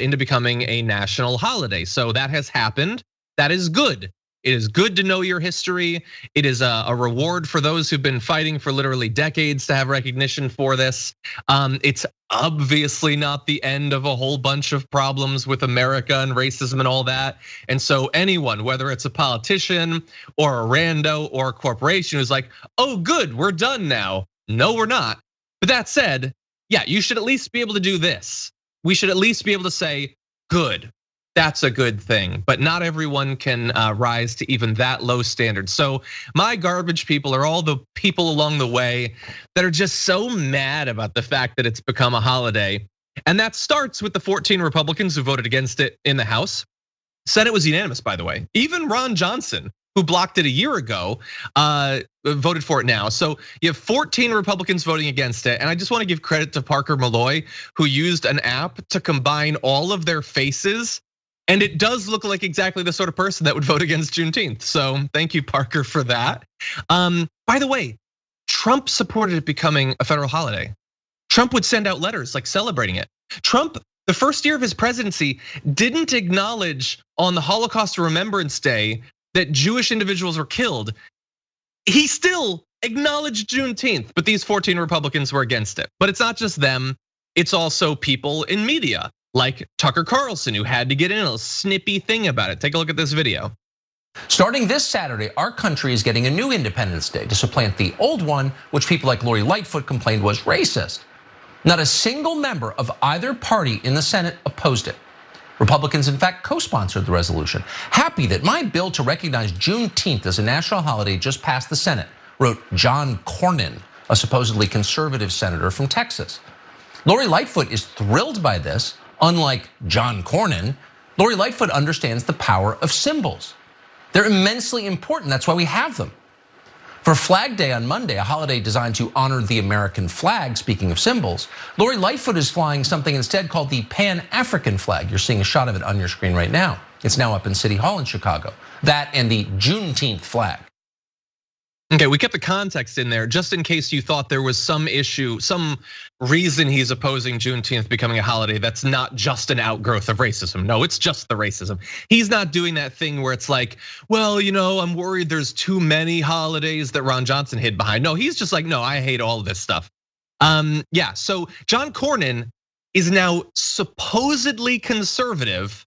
into becoming a national holiday. So that has happened. That is good. It is good to know your history. It is a reward for those who've been fighting for literally decades to have recognition for this. It's obviously not the end of a whole bunch of problems with America and racism and all that. And so anyone, whether it's a politician or a rando or a corporation who's like, oh good, we're done now. No, we're not. But that said, yeah, you should at least be able to do this. We should at least be able to say, good. That's a good thing, but not everyone can rise to even that low standard. So my garbage people are all the people along the way that are just so mad about the fact that it's become a holiday. And that starts with the 14 Republicans who voted against it in the House. Senate was unanimous, by the way. Even Ron Johnson, who blocked it a year ago, voted for it now. So you have 14 Republicans voting against it. And I just want to give credit to Parker Malloy, who used an app to combine all of their faces. And it does look like exactly the sort of person that would vote against Juneteenth. So thank you, Parker, for that. By the way, Trump supported it becoming a federal holiday. Trump would send out letters like celebrating it. Trump, the first year of his presidency, didn't acknowledge on the Holocaust Remembrance Day that Jewish individuals were killed. He still acknowledged Juneteenth, but these 14 Republicans were against it. But it's not just them, it's also people in media, like Tucker Carlson, who had to get in a snippy thing about it. Take a look at this video. Starting this Saturday, our country is getting a new Independence Day to supplant the old one, which people like Lori Lightfoot complained was racist. Not a single member of either party in the Senate opposed it. Republicans, in fact, co-sponsored the resolution. Happy that my bill to recognize Juneteenth as a national holiday just passed the Senate, wrote John Cornyn, a supposedly conservative senator from Texas. Lori Lightfoot is thrilled by this. Unlike John Cornyn, Lori Lightfoot understands the power of symbols. They're immensely important, that's why we have them. For Flag Day on Monday, a holiday designed to honor the American flag, speaking of symbols, Lori Lightfoot is flying something instead called the Pan-African flag. You're seeing a shot of it on your screen right now. It's now up in City Hall in Chicago. That and the Juneteenth flag. Okay, we kept the context in there just in case you thought there was some issue, some reason he's opposing Juneteenth becoming a holiday that's not just an outgrowth of racism. No, it's just the racism. He's not doing that thing where it's like, well, I'm worried there's too many holidays that Ron Johnson hid behind. No, he's just like, no, I hate all of this stuff. Yeah, so John Cornyn is now supposedly conservative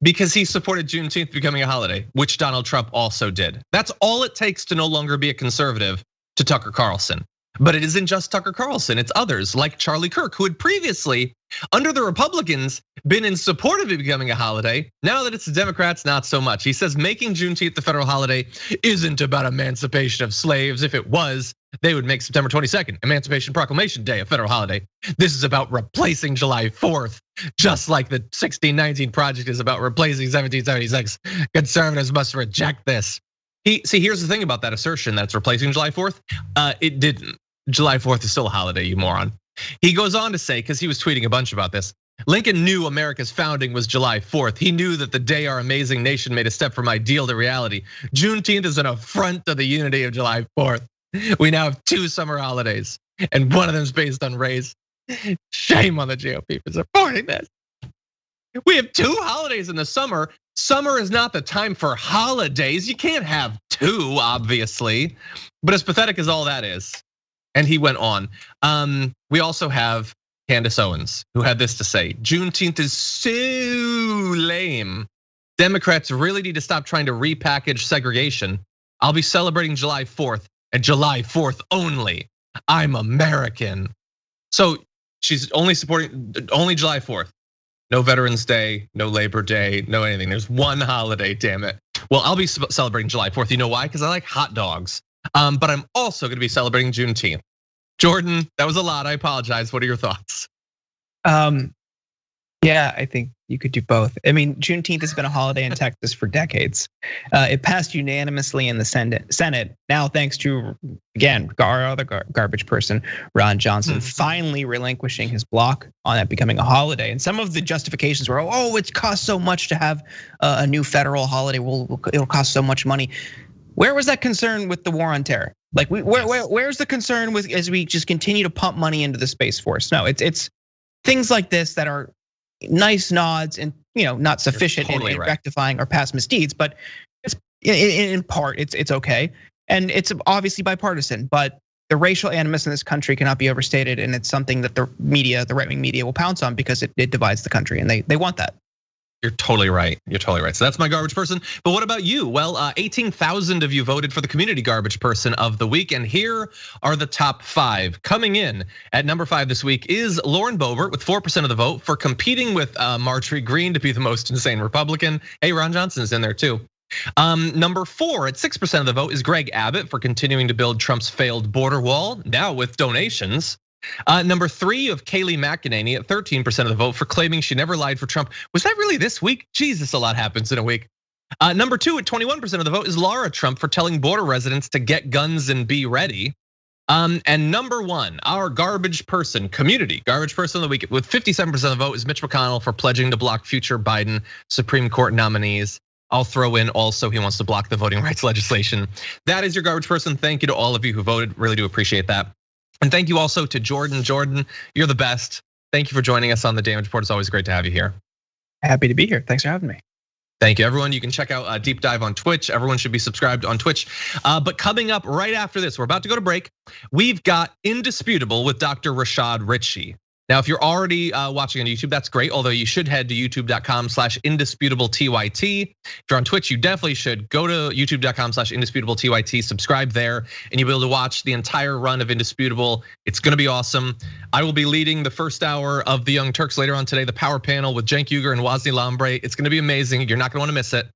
because he supported Juneteenth becoming a holiday, which Donald Trump also did. That's all it takes to no longer be a conservative to Tucker Carlson. But it isn't just Tucker Carlson, it's others like Charlie Kirk, who had previously, under the Republicans, been in support of it becoming a holiday. Now that it's the Democrats, not so much. He says making Juneteenth the federal holiday isn't about emancipation of slaves. If it was, they would make September 22nd, Emancipation Proclamation Day, a federal holiday. This is about replacing July 4th, just like the 1619 Project is about replacing 1776. Conservatives must reject this. See, here's the thing about that assertion that it's replacing July 4th. It didn't. July 4th is still a holiday, you moron. He goes on to say, because he was tweeting a bunch about this, Lincoln knew America's founding was July 4th. He knew that the day our amazing nation made a step from ideal to reality. Juneteenth is an affront to the unity of July 4th. We now have 2 summer holidays, and one of them is based on race. Shame on the GOP for supporting this. We have 2 holidays in the summer. Summer is not the time for holidays. You can't have 2, obviously. But as pathetic as all that is, and he went on. We also have Candace Owens, who had this to say: Juneteenth is so lame. Democrats really need to stop trying to repackage segregation. I'll be celebrating July 4th and July 4th only. I'm American. So she's only supporting only July 4th. No Veterans Day, no Labor Day, no anything. There's one holiday, damn it. Well, I'll be celebrating July 4th. You know why? Because I like hot dogs. But I'm also gonna be celebrating Juneteenth. Jordan, that was a lot, I apologize. What are your thoughts? Yeah, I think you could do both. I mean, Juneteenth has been a holiday in Texas for decades. It passed unanimously in the Senate. Now, thanks to, again, our other garbage person, Ron Johnson, finally relinquishing his block on that becoming a holiday. And some of the justifications were, oh, it costs so much to have a new federal holiday. It'll cost so much money. Where was that concern with the war on terror? Like, where's the concern with as we just continue to pump money into the Space Force? No, it's things like this that are nice nods and not sufficient in rectifying our past misdeeds, but it's in part it's okay, and it's obviously bipartisan. But the racial animus in this country cannot be overstated, and it's something that the media, the right-wing media, will pounce on because it divides the country, and they want that. You're totally right. You're totally right. So that's my garbage person. But what about you? Well, 18,000 of you voted for the community garbage person of the week. And here are the top 5. Coming in at number 5 this week is Lauren Boebert with 4% of the vote for competing with Marjorie Greene to be the most insane Republican. Hey, Ron Johnson is in there too. Number 4 at 6% of the vote is Greg Abbott for continuing to build Trump's failed border wall, now with donations. Number 3 of Kayleigh McEnany at 13% of the vote for claiming she never lied for Trump. Was that really this week? Jesus, a lot happens in a week. Number 2 at 21% of the vote is Laura Trump for telling border residents to get guns and be ready. And number 1, our garbage person, community garbage person of the week with 57% of the vote is Mitch McConnell for pledging to block future Biden Supreme Court nominees. I'll throw in also he wants to block the voting rights legislation. That is your garbage person. Thank you to all of you who voted. Really do appreciate that. And thank you also to Jordan. Jordan, you're the best. Thank you for joining us on the Damage Report. It's always great to have you here. Happy to be here. Thanks for having me. Thank you, everyone. You can check out Deep Dive on Twitch. Everyone should be subscribed on Twitch. But coming up right after this, we're about to go to break. We've got Indisputable with Dr. Rashad Ritchie. Now, if you're already watching on YouTube, that's great. Although you should head to youtube.com/indisputable_TYT. If you're on Twitch, you definitely should go to youtube.com/indisputable_TYT, subscribe there, and you'll be able to watch the entire run of Indisputable. It's gonna be awesome. I will be leading the first hour of the Young Turks later on today, the power panel with Cenk Uygur and Wozni Lambre. It's gonna be amazing. You're not gonna wanna miss it.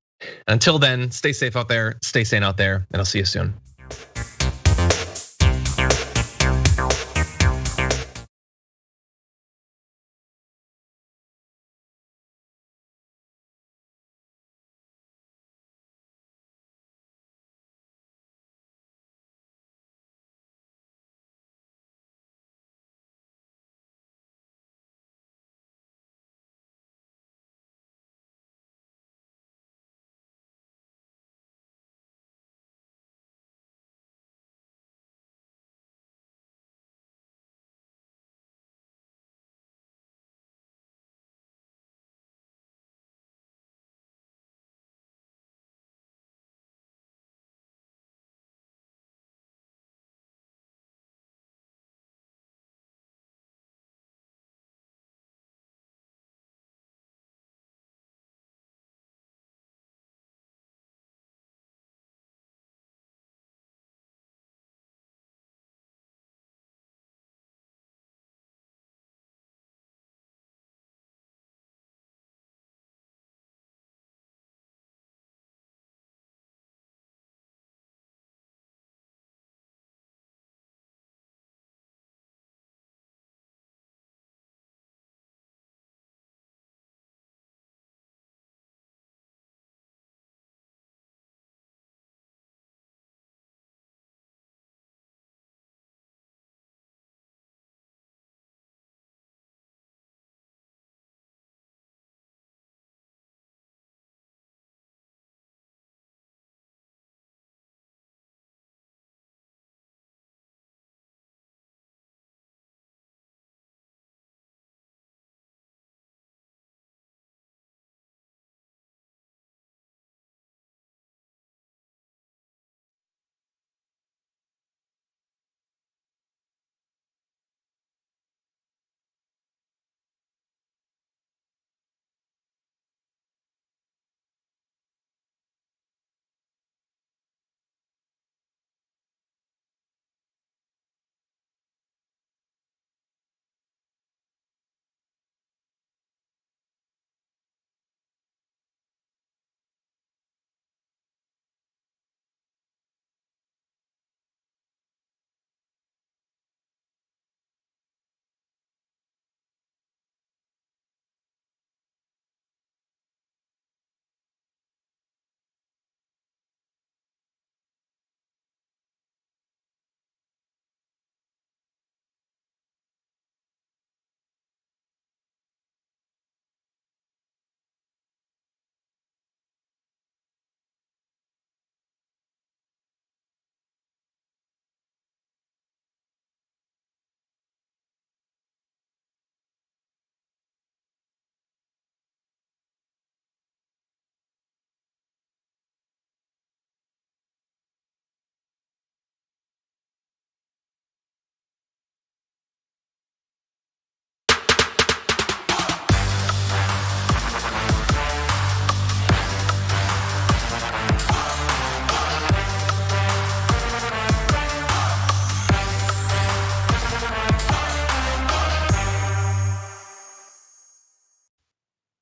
Until then, stay safe out there, stay sane out there, and I'll see you soon.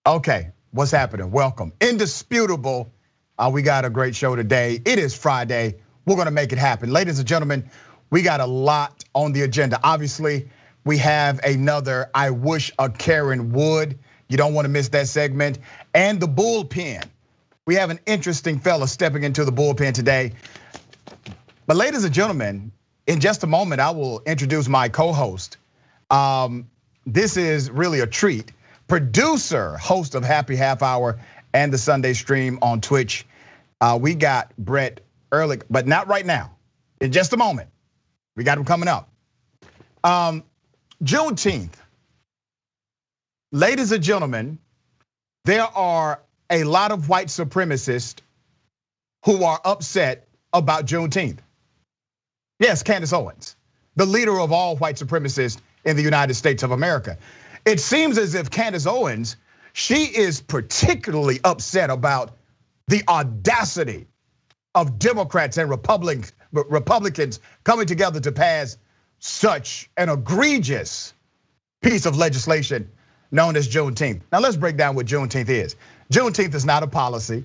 Okay, what's happening? Welcome. Indisputable. We got a great show today. It is Friday. We're gonna make it happen. Ladies and gentlemen, we got a lot on the agenda. Obviously, we have another I Wish a Karen Would. You don't wanna miss that segment. And the bullpen. We have an interesting fella stepping into the bullpen today. But ladies and gentlemen, in just a moment, I will introduce my co-host. This is really a treat. Producer, host of Happy Half Hour and the Sunday Stream on Twitch. We got Brett Erlich, but not right now. In just a moment, we got him coming up. Juneteenth. Ladies and gentlemen, there are a lot of white supremacists who are upset about Juneteenth. Yes, Candace Owens, the leader of all white supremacists in the United States of America. It seems as if Candace Owens, she is particularly upset about the audacity of Democrats and Republicans coming together to pass such an egregious piece of legislation known as Juneteenth. Now let's break down what Juneteenth is. Juneteenth is not a policy.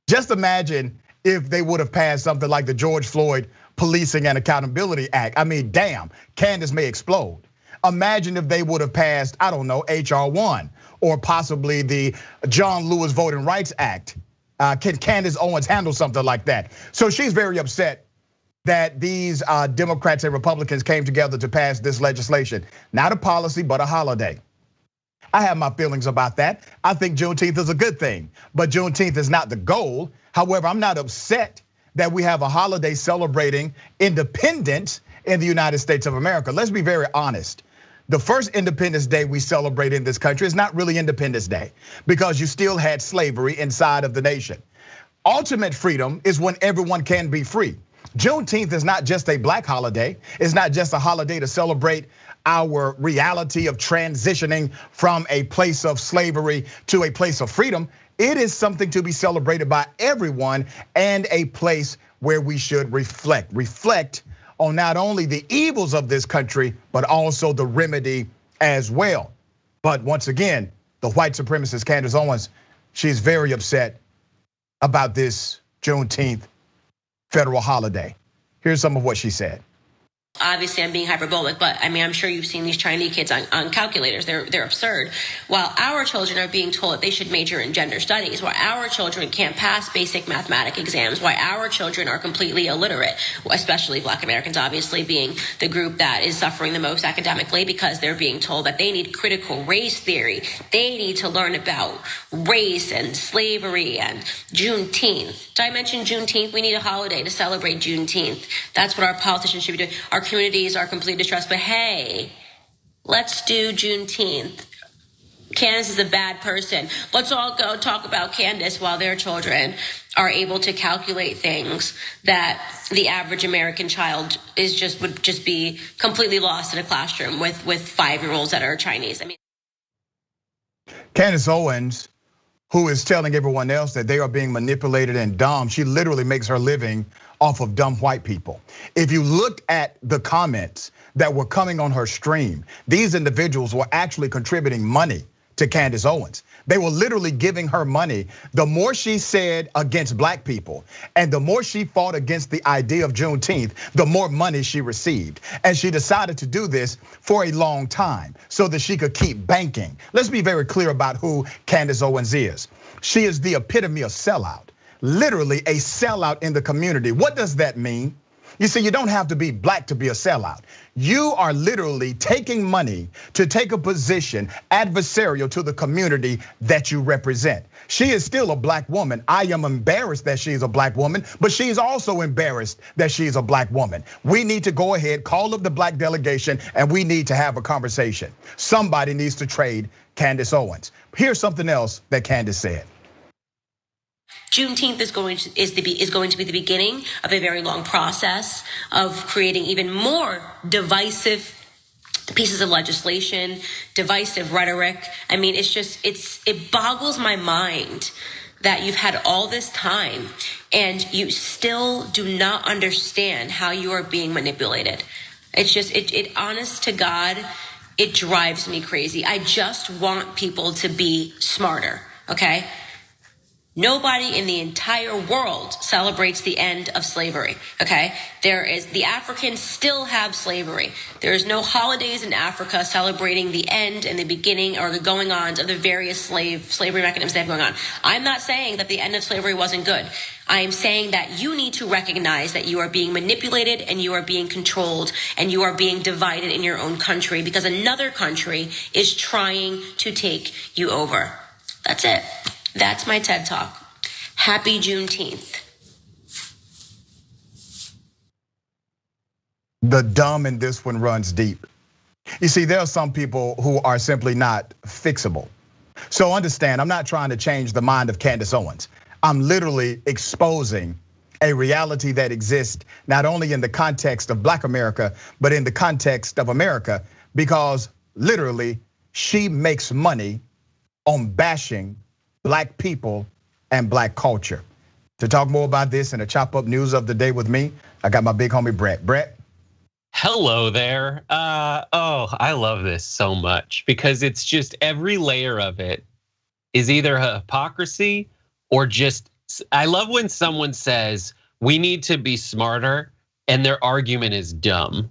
Just imagine if they would have passed something like the George Floyd Policing and Accountability Act. I mean, damn, Candace may explode. Imagine if they would have passed, I don't know, HR 1 or possibly the John Lewis Voting Rights Act. Can Candace Owens handle something like that? So she's very upset that these Democrats and Republicans came together to pass this legislation. Not a policy, but a holiday. I have my feelings about that. I think Juneteenth is a good thing, but Juneteenth is not the goal. However, I'm not upset that we have a holiday celebrating independence in the United States of America. Let's be very honest. The first Independence Day we celebrate in this country is not really Independence Day because you still had slavery inside of the nation. Ultimate freedom is when everyone can be free. Juneteenth is not just a black holiday. It's not just a holiday to celebrate our reality of transitioning from a place of slavery to a place of freedom. It is something to be celebrated by everyone and a place where we should reflect on not only the evils of this country, but also the remedy as well. But once again, the white supremacist Candace Owens, she's very upset about this Juneteenth federal holiday. Here's some of what she said. Obviously, I'm being hyperbolic, but I mean, I'm sure you've seen these Chinese kids on calculators. They're absurd. While our children are being told that they should major in gender studies, while our children can't pass basic mathematic exams, while our children are completely illiterate, especially Black Americans, obviously being the group that is suffering the most academically because they're being told that they need critical race theory. They need to learn about race and slavery and Juneteenth. Did I mention Juneteenth? We need a holiday to celebrate Juneteenth. That's what our politicians should be doing. Our communities are completely distressed, but hey, let's do Juneteenth. Candace is a bad person. Let's all go talk about Candace while their children are able to calculate things that the average American child would just be completely lost in a classroom with 5-year-olds that are Chinese. I mean, Candace Owens, who is telling everyone else that they are being manipulated and dumb, she literally makes her living off of dumb white people. If you look at the comments that were coming on her stream, these individuals were actually contributing money to Candace Owens. They were literally giving her money. The more she said against black people and the more she fought against the idea of Juneteenth, the more money she received. And she decided to do this for a long time so that she could keep banking. Let's be very clear about who Candace Owens is. She is the epitome of sellout. Literally a sellout in the community. What does that mean? You see, you don't have to be black to be a sellout. You are literally taking money to take a position adversarial to the community that you represent. She is still a black woman. I am embarrassed that she's a black woman, but she's also embarrassed that she's a black woman. We need to go ahead, call up the black delegation, and we need to have a conversation. Somebody needs to trade Candace Owens. Here's something else that Candace said. Juneteenth is going to be the beginning of a very long process of creating even more divisive pieces of legislation, divisive rhetoric. I mean, it boggles my mind that you've had all this time and you still do not understand how you are being manipulated. It's just, it honest to God, It drives me crazy. I just want people to be smarter, okay? Nobody in the entire world celebrates the end of slavery, okay? The Africans still have slavery. There is no holidays in Africa celebrating the end and the beginning or the going-ons of the various slavery mechanisms they have going on. I'm not saying that the end of slavery wasn't good. I am saying that you need to recognize that you are being manipulated and you are being controlled and you are being divided in your own country because another country is trying to take you over. That's it. That's my TED Talk. Happy Juneteenth. The dumb in this one runs deep. You see, there are some people who are simply not fixable. So understand, I'm not trying to change the mind of Candace Owens. I'm literally exposing a reality that exists not only in the context of Black America, but in the context of America, because literally she makes money on bashing Black people and Black culture. To talk more about this and to chop up news of the day with me, I got my big homie Brett. Brett. Hello there. I love this so much because it's just every layer of it is either hypocrisy or just, I love when someone says we need to be smarter and their argument is dumb.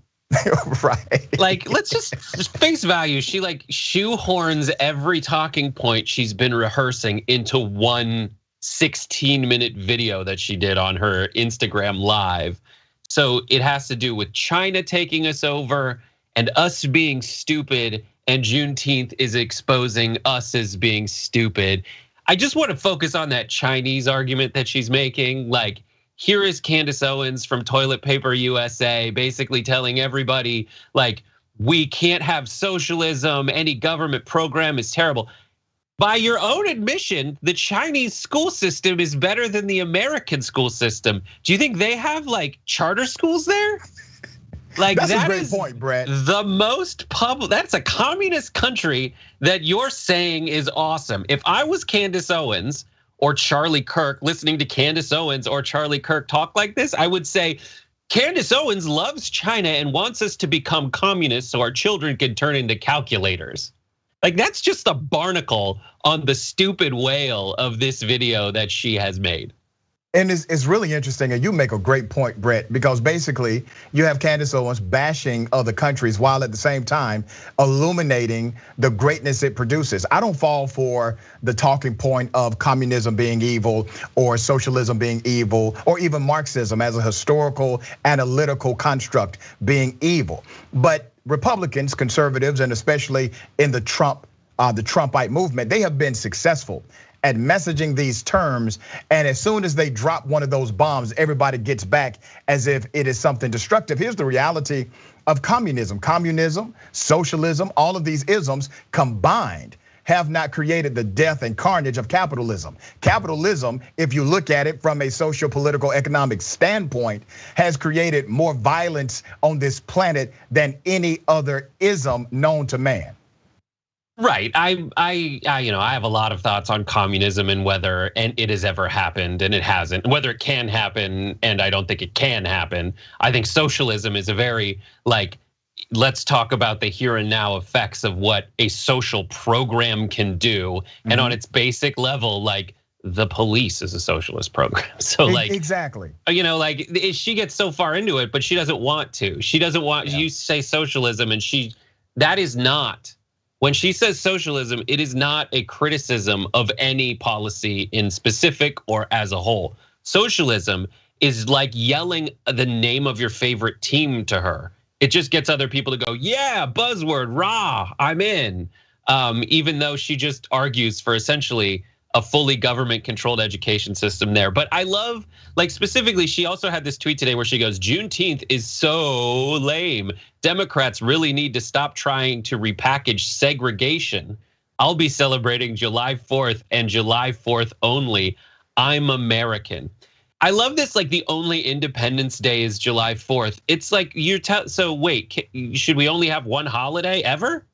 Right. Like, let's just face value. She like shoehorns every talking point she's been rehearsing into one 16-minute video that she did on her Instagram live. So it has to do with China taking us over and us being stupid, and Juneteenth is exposing us as being stupid. I just want to focus on that Chinese argument that she's making. Like, here is Candace Owens from Toilet Paper USA basically telling everybody, like, we can't have socialism, any government program is terrible. By your own admission, the Chinese school system is better than the American school system. Do you think they have like charter schools there? Like, that's a great point, Brett. The most public, that's a communist country that you're saying is awesome. If I was Candace Owens or Charlie Kirk listening to Candace Owens or Charlie Kirk talk like this, I would say, Candace Owens loves China and wants us to become communists so our children can turn into calculators. Like, that's just a barnacle on the stupid whale of this video that she has made. And it's really interesting, and you make a great point, Brett, because basically you have Candace Owens bashing other countries while at the same time illuminating the greatness it produces. I don't fall for the talking point of communism being evil or socialism being evil or even Marxism as a historical analytical construct being evil. But Republicans, conservatives, and especially in the Trumpite movement, they have been successful at messaging these terms. And as soon as they drop one of those bombs, everybody gets back as if it is something destructive. Here's the reality of communism. Communism, socialism, all of these isms combined have not created the death and carnage of capitalism. Capitalism, if you look at it from a social, political, economic standpoint, has created more violence on this planet than any other ism known to man. Right, I have a lot of thoughts on communism and whether it has ever happened, and it hasn't. Whether it can happen, and I don't think it can happen. I think socialism is a very like, let's talk about the here and now effects of what a social program can do. And on its basic level, like the police is a socialist program. So like, exactly, like she gets so far into it, but she doesn't want to. She doesn't want, you say socialism and that is not, when she says socialism, it is not a criticism of any policy in specific or as a whole. Socialism is like yelling the name of your favorite team to her. It just gets other people to go, yeah, buzzword, rah, I'm in. Even though she just argues for essentially a fully government controlled education system there. But I love, like specifically, she also had this tweet today where she goes, Juneteenth is so lame. Democrats really need to stop trying to repackage segregation. I'll be celebrating July 4th and July 4th only. I'm American. I love this, like the only Independence Day is July 4th. It's like so wait, should we only have one holiday ever?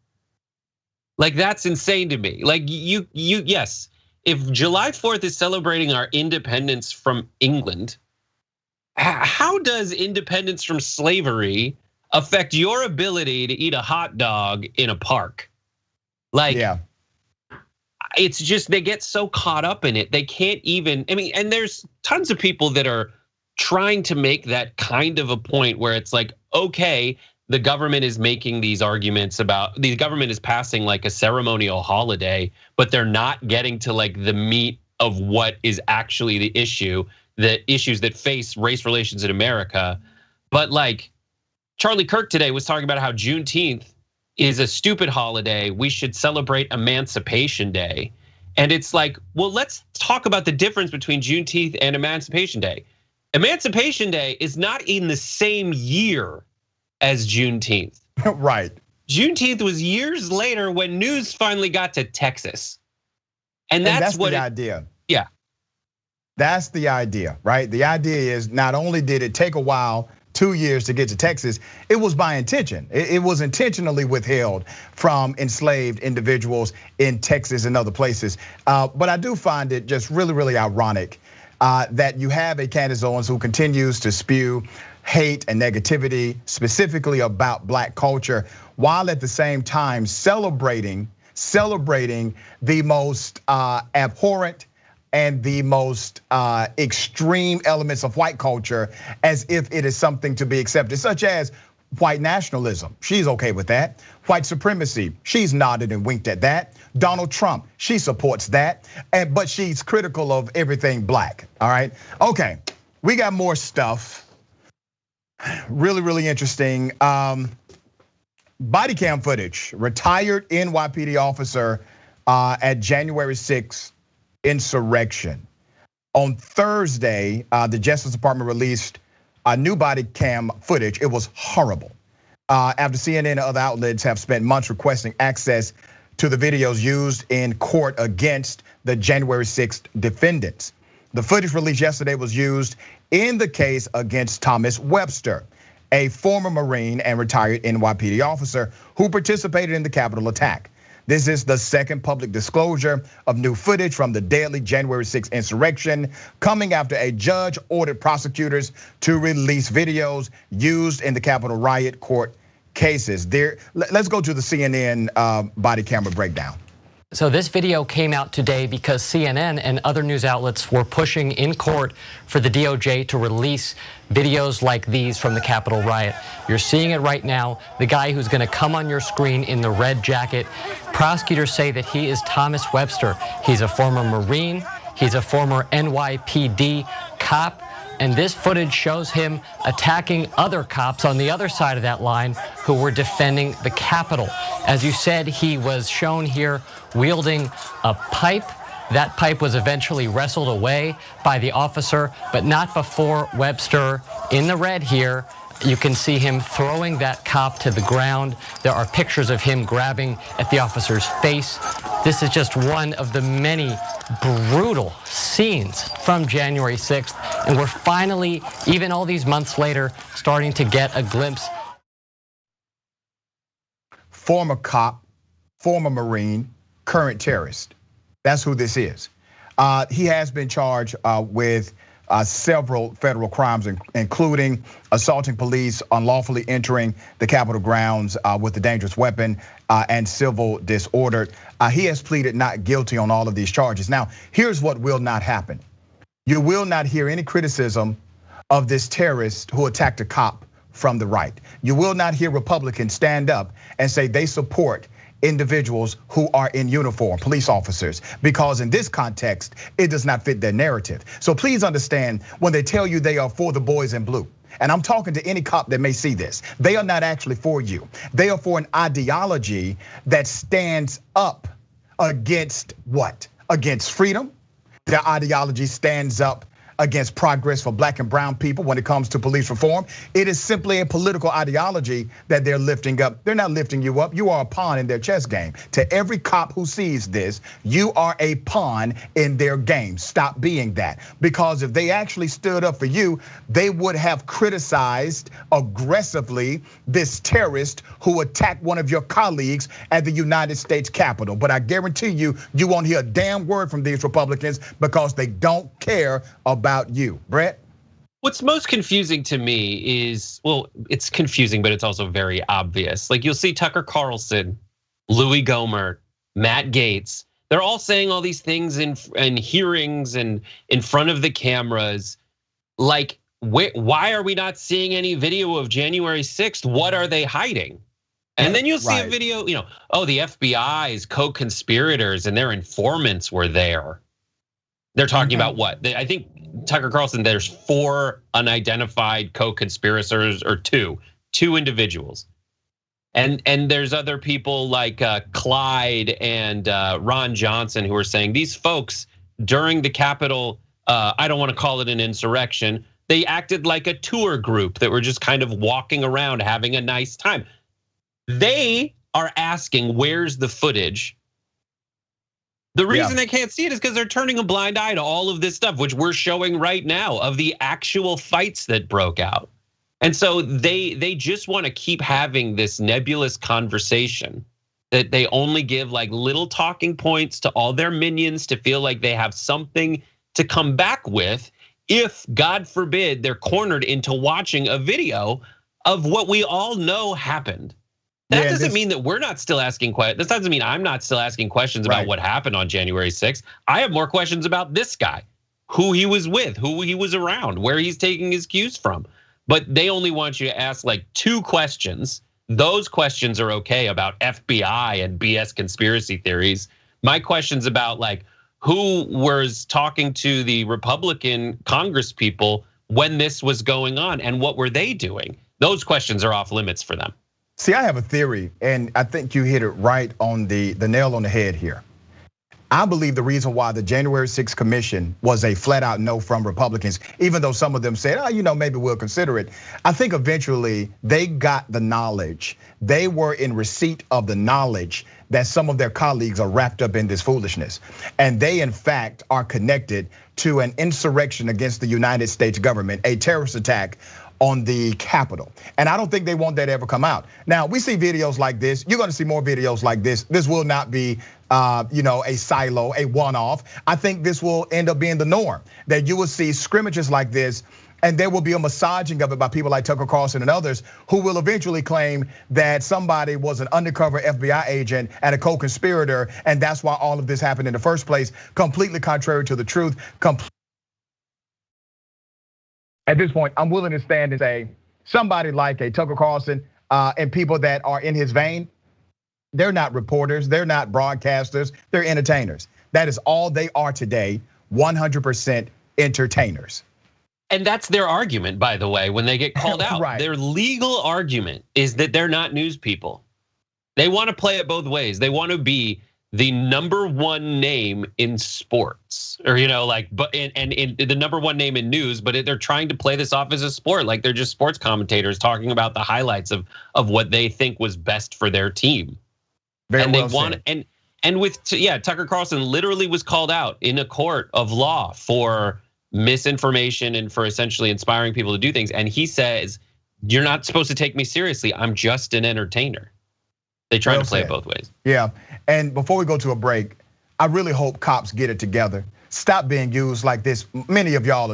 Like that's insane to me. Like yes, if July 4th is celebrating our independence from England, how does independence from slavery affect your ability to eat a hot dog in a park? Like, yeah. It's just they get so caught up in it. They can't even, I mean, and there's tons of people that are trying to make that kind of a point where it's like, okay, the government is making these arguments about, the government is passing like a ceremonial holiday, but they're not getting to like the meat of what is actually the issue, the issues that face race relations in America. But like Charlie Kirk today was talking about how Juneteenth is a stupid holiday. We should celebrate Emancipation Day. And it's like, well, let's talk about the difference between Juneteenth and Emancipation Day. Emancipation Day is not in the same year as Juneteenth. Right. Juneteenth was years later when news finally got to Texas. And that's what the idea. Yeah. That's the idea, right? The idea is not only did it take a while, 2 years to get to Texas, it was by intention. It was intentionally withheld from enslaved individuals in Texas and other places. But I do find it just really, really ironic that you have a Candace Owens who continues to spew hate and negativity, specifically about Black culture, while at the same time celebrating the most abhorrent and the most extreme elements of white culture as if it is something to be accepted, such as white nationalism. She's okay with that. White supremacy, she's nodded and winked at that. Donald Trump, she supports that, but she's critical of everything Black, all right? Okay, we got more stuff. Really, really interesting. Bodycam footage, retired NYPD officer at January 6th insurrection. On Thursday, the Justice Department released a new body cam footage. It was horrible. After CNN and other outlets have spent months requesting access to the videos used in court against the January 6th defendants. The footage released yesterday was used in the case against Thomas Webster, a former Marine and retired NYPD officer who participated in the Capitol attack. This is the second public disclosure of new footage from the deadly January 6th insurrection, coming after a judge ordered prosecutors to release videos used in the Capitol riot court cases. Let's go to the CNN body camera breakdown. So this video came out today because CNN and other news outlets were pushing in court for the DOJ to release videos like these from the Capitol riot. You're seeing it right now. The guy who's going to come on your screen in the red jacket. Prosecutors say that he is Thomas Webster. He's a former Marine. He's a former NYPD cop. And this footage shows him attacking other cops on the other side of that line who were defending the Capitol. As you said, he was shown here wielding a pipe. That pipe was eventually wrestled away by the officer, but not before Webster, in the red here. You can see him throwing that cop to the ground. There are pictures of him grabbing at the officer's face. This is just one of the many brutal scenes from January 6th. And we're finally, even all these months later, starting to get a glimpse. Former cop, former Marine, current terrorist. That's who this is. He has been charged with several federal crimes, including assaulting police, unlawfully entering the Capitol grounds with a dangerous weapon, and civil disorder. He has pleaded not guilty on all of these charges. Now, here's what will not happen. You will not hear any criticism of this terrorist who attacked a cop from the right. You will not hear Republicans stand up and say they support individuals who are in uniform, police officers, because in this context, it does not fit their narrative. So please understand, when they tell you they are for the boys in blue, and I'm talking to any cop that may see this, they are not actually for you. They are for an ideology that stands up against what? Against freedom. Their ideology stands up against progress for Black and brown people when it comes to police reform. It is simply a political ideology that they're lifting up. They're not lifting you up. You are a pawn in their chess game. To every cop who sees this, you are a pawn in their game. Stop being that. Because if they actually stood up for you, they would have criticized aggressively this terrorist who attacked one of your colleagues at the United States Capitol. But I guarantee you, you won't hear a damn word from these Republicans because they don't care about you. Brett? What's most confusing to me is, well, it's confusing, but it's also very obvious. Like you'll see Tucker Carlson, Louis Gohmert, Matt Gaetz. They're all saying all these things in hearings and in front of the cameras. Like, why are we not seeing any video of January 6th? What are they hiding? And then you'll see a video, oh, the FBI's co-conspirators and their informants were there. They're talking about what? I think Tucker Carlson, there's 4 unidentified co-conspirators, or two individuals. And there's other people like Clyde and Ron Johnson who are saying these folks during the Capitol, I don't want to call it an insurrection, they acted like a tour group that were just kind of walking around having a nice time. They are asking, where's the footage? The reason they can't see it is because they're turning a blind eye to all of this stuff, which we're showing right now of the actual fights that broke out. And so they just want to keep having this nebulous conversation that they only give like little talking points to all their minions to feel like they have something to come back with if, God forbid, they're cornered into watching a video of what we all know happened. That doesn't mean that we're not still asking questions. This doesn't mean I'm not still asking questions about what happened on January 6th. I have more questions about this guy, who he was with, who he was around, where he's taking his cues from. But they only want you to ask like 2 questions. Those questions are okay about FBI and BS conspiracy theories. My question's about like who was talking to the Republican Congress people when this was going on and what were they doing? Those questions are off limits for them. See, I have a theory, and I think you hit it right on the nail on the head here. I believe the reason why the January 6th commission was a flat out no from Republicans, even though some of them said, maybe we'll consider it. I think eventually they got the knowledge. They were in receipt of the knowledge that some of their colleagues are wrapped up in this foolishness. And they in fact are connected to an insurrection against the United States government, a terrorist attack on the Capitol. And I don't think they want that to ever come out. Now, we see videos like this. You're gonna see more videos like this. This will not be a silo, a one-off. I think this will end up being the norm, that you will see scrimmages like this, and there will be a massaging of it by people like Tucker Carlson and others who will eventually claim that somebody was an undercover FBI agent and a co-conspirator, and that's why all of this happened in the first place, completely contrary to the truth. At this point, I'm willing to stand and say somebody like a Tucker Carlson and people that are in his vein, they're not reporters, they're not broadcasters, they're entertainers. That is all they are today, 100% entertainers. And that's their argument, by the way, when they get called out. Right. Their legal argument is that they're not news people. They want to play it both ways. They want to be the #1 name in sports, or but in the #1 name in news, but they're trying to play this off as a sport, like they're just sports commentators talking about the highlights of what they think was best for their team. And they want and with Tucker Carlson literally was called out in a court of law for misinformation and for essentially inspiring people to do things. And he says, "You're not supposed to take me seriously. I'm just an entertainer." They try to play it both ways. Yeah, and before we go to a break, I really hope cops get it together. Stop being used like this. Many of y'all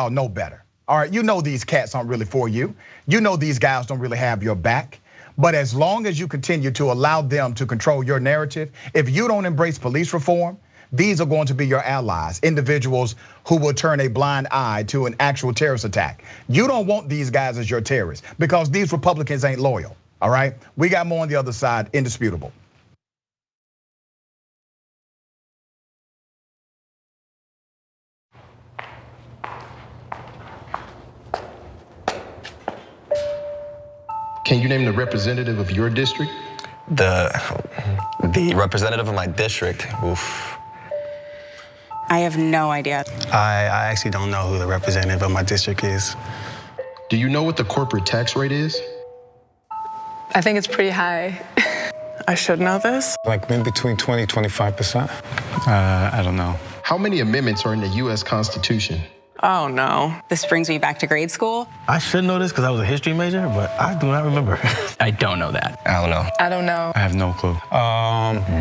know better. All right, you know these cats aren't really for you. You know these guys don't really have your back. But as long as you continue to allow them to control your narrative, if you don't embrace police reform, these are going to be your allies, individuals who will turn a blind eye to an actual terrorist attack. You don't want these guys as your terrorists because these Republicans ain't loyal. All right, we got more on the other side, Indisputable. Can you name the representative of your district? The representative of my district, oof. I have no idea. I actually don't know who the representative of my district is. Do you know what the corporate tax rate is? I think it's pretty high. I should know this. Like in between 20, 25%. I don't know. How many amendments are in the US Constitution? Oh no. This brings me back to grade school. I should know this because I was a history major, but I do not remember. I don't know that. I don't know. I don't know. I have no clue.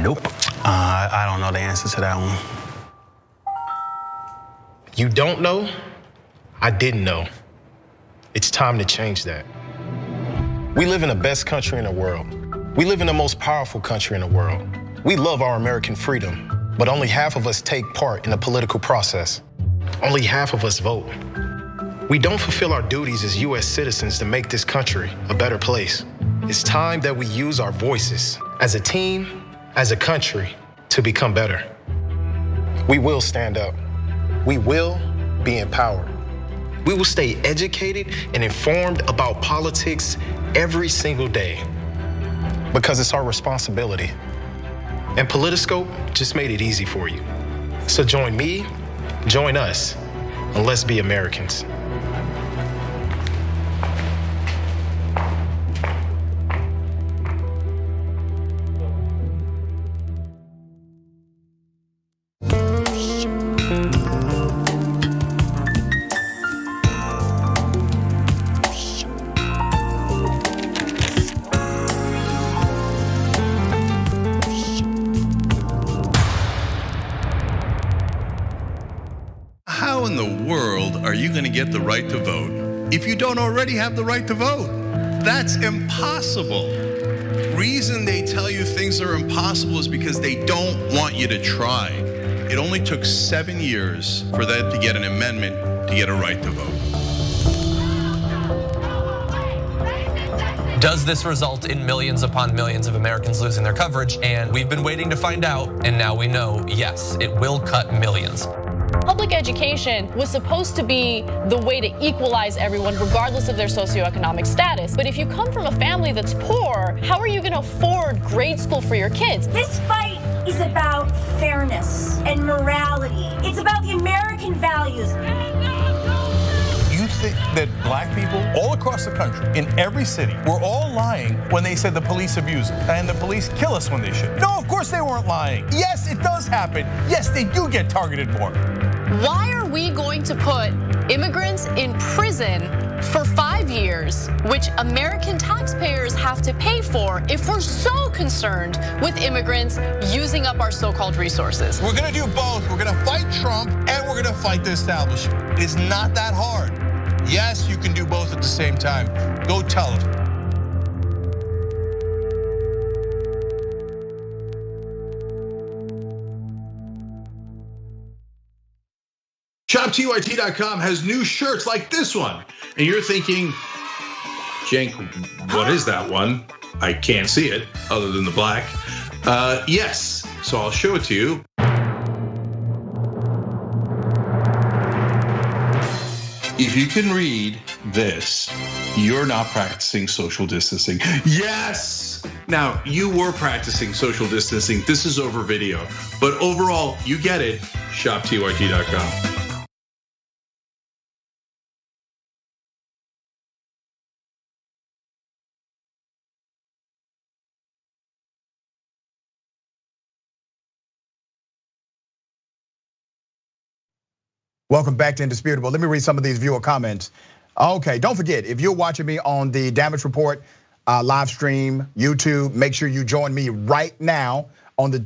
Nope. I don't know the answer to that one. You don't know? I didn't know. It's time to change that. We live in the best country in the world. We live in the most powerful country in the world. We love our American freedom, but only half of us take part in the political process. Only half of us vote. We don't fulfill our duties as US citizens to make this country a better place. It's time that we use our voices as a team, as a country, to become better. We will stand up. We will be empowered. We will stay educated and informed about politics every single day because it's our responsibility. And Politiscope just made it easy for you. So join me, join us, and let's be Americans. How in the world are you going to get the right to vote if you don't already have the right to vote? That's impossible. Reason they tell you things are impossible is because they don't want you to try. It only took 7 years for that to get an amendment to get a right to vote. Does this result in millions upon millions of Americans losing their coverage? And we've been waiting to find out, and now we know, yes, it will cut millions. Public education was supposed to be the way to equalize everyone regardless of their socioeconomic status. But if you come from a family that's poor, how are you going to afford grade school for your kids? This fight is about fairness and morality. It's about the American values. You think that black people all across the country, in every city, were all lying when they said the police abuse us and the police kill us when they should? No, of course they weren't lying. Yes, it does happen. Yes, they do get targeted more. Why are we going to put immigrants in prison for 5 years, which American taxpayers have to pay for, if we're so concerned with immigrants using up our so-called resources? We're gonna do both. We're gonna fight Trump and we're gonna fight the establishment. It's not that hard. Yes, you can do both at the same time. Go tell them. ShopTYT.com has new shirts like this one. And you're thinking, Cenk, what is that one? I can't see it other than the black. Yes, so I'll show it to you. If you can read this, you're not practicing social distancing. Yes! Now, you were practicing social distancing. This is over video. But overall, you get it. ShopTYT.com. Welcome back to Indisputable. Let me read some of these viewer comments. Okay, don't forget, if you're watching me on the Damage Report live stream, YouTube, make sure you join me right now on the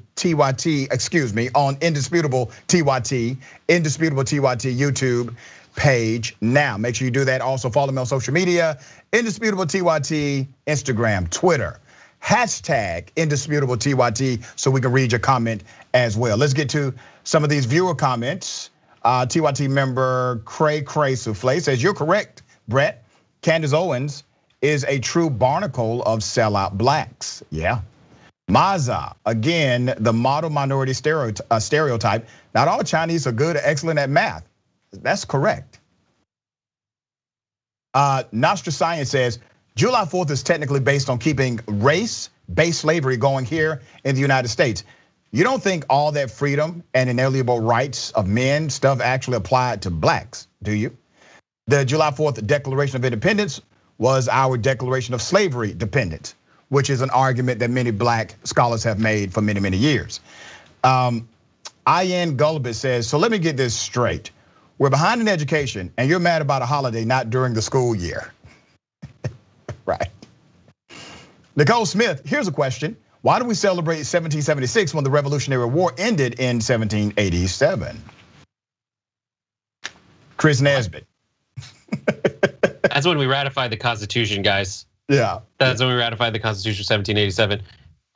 on Indisputable TYT, Indisputable TYT YouTube page now. Make sure you do that. Also follow me on social media, Indisputable TYT, Instagram, Twitter, hashtag Indisputable TYT, so we can read your comment as well. Let's get to some of these viewer comments. TYT member Cray Souffle says, you're correct, Brett. Candace Owens is a true barnacle of sellout blacks. Yeah. Maza, again, the model minority stereotype. Not all Chinese are good or excellent at math. That's correct. Nostra Science says, July 4th is technically based on keeping race-based slavery going here in the United States. You don't think all that freedom and inalienable rights of men stuff actually applied to blacks, do you? The July 4th Declaration of Independence was our declaration of slavery dependence, which is an argument that many black scholars have made for many, many years. Ian Gulbis says, so let me get this straight. We're behind in education and you're mad about a holiday not during the school year. Right. Nicole Smith, here's a question. Why do we celebrate 1776 when the Revolutionary War ended in 1787? Chris Nesbitt. That's when we ratified the Constitution, guys. Yeah. That's when we ratified the Constitution 1787.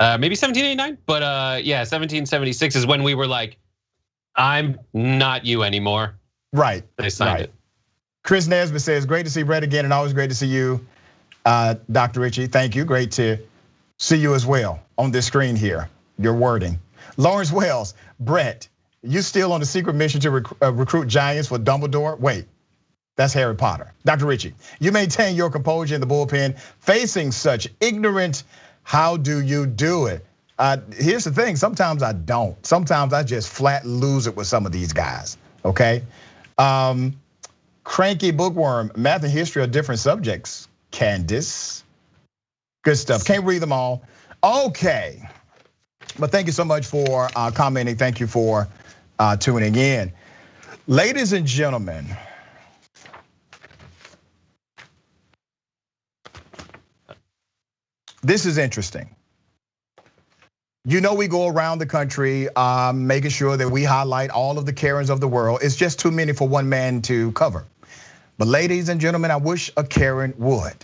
Maybe 1789, but yeah, 1776 is when we were like, I'm not you anymore. Right. They signed it. Chris Nesbitt says, great to see Brett again and always great to see you, Dr. Richie. Thank you. Great to see you as well on this screen here, your wording. Lawrence Wells, Brett, you still on the secret mission to recruit giants for Dumbledore? Wait, that's Harry Potter. Dr. Richie, you maintain your composure in the bullpen, facing such ignorance. How do you do it? Here's the thing, sometimes I don't. Sometimes I just flat lose it with some of these guys, okay? Cranky Bookworm, math and history are different subjects, Candace. Good stuff, can't read them all. Okay, but thank you so much for commenting. Thank you for tuning in. Ladies and gentlemen, this is interesting. You know, we go around the country making sure that we highlight all of the Karens of the world. It's just too many for one man to cover. But ladies and gentlemen, I wish a Karen would.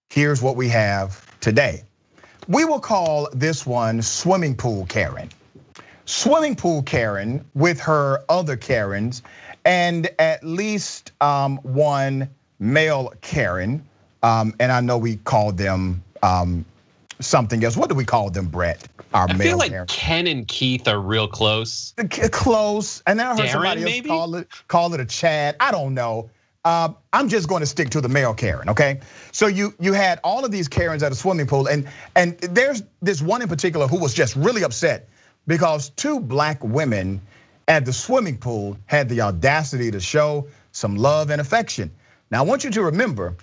Here's what we have today. We will call this one Swimming Pool Karen. Swimming Pool Karen with her other Karens and at least one male Karen. And I know we called them something else. What do we call them, Brett? I feel like Karen. Ken and Keith are real close. Close, and then I heard Darren, somebody else maybe? call it a Chad. I don't know. I'm just going to stick to the male Karen, okay? So you had all of these Karens at a swimming pool, and there's this one in particular who was just really upset because two black women at the swimming pool had the audacity to show some love and affection. Now I want you to remember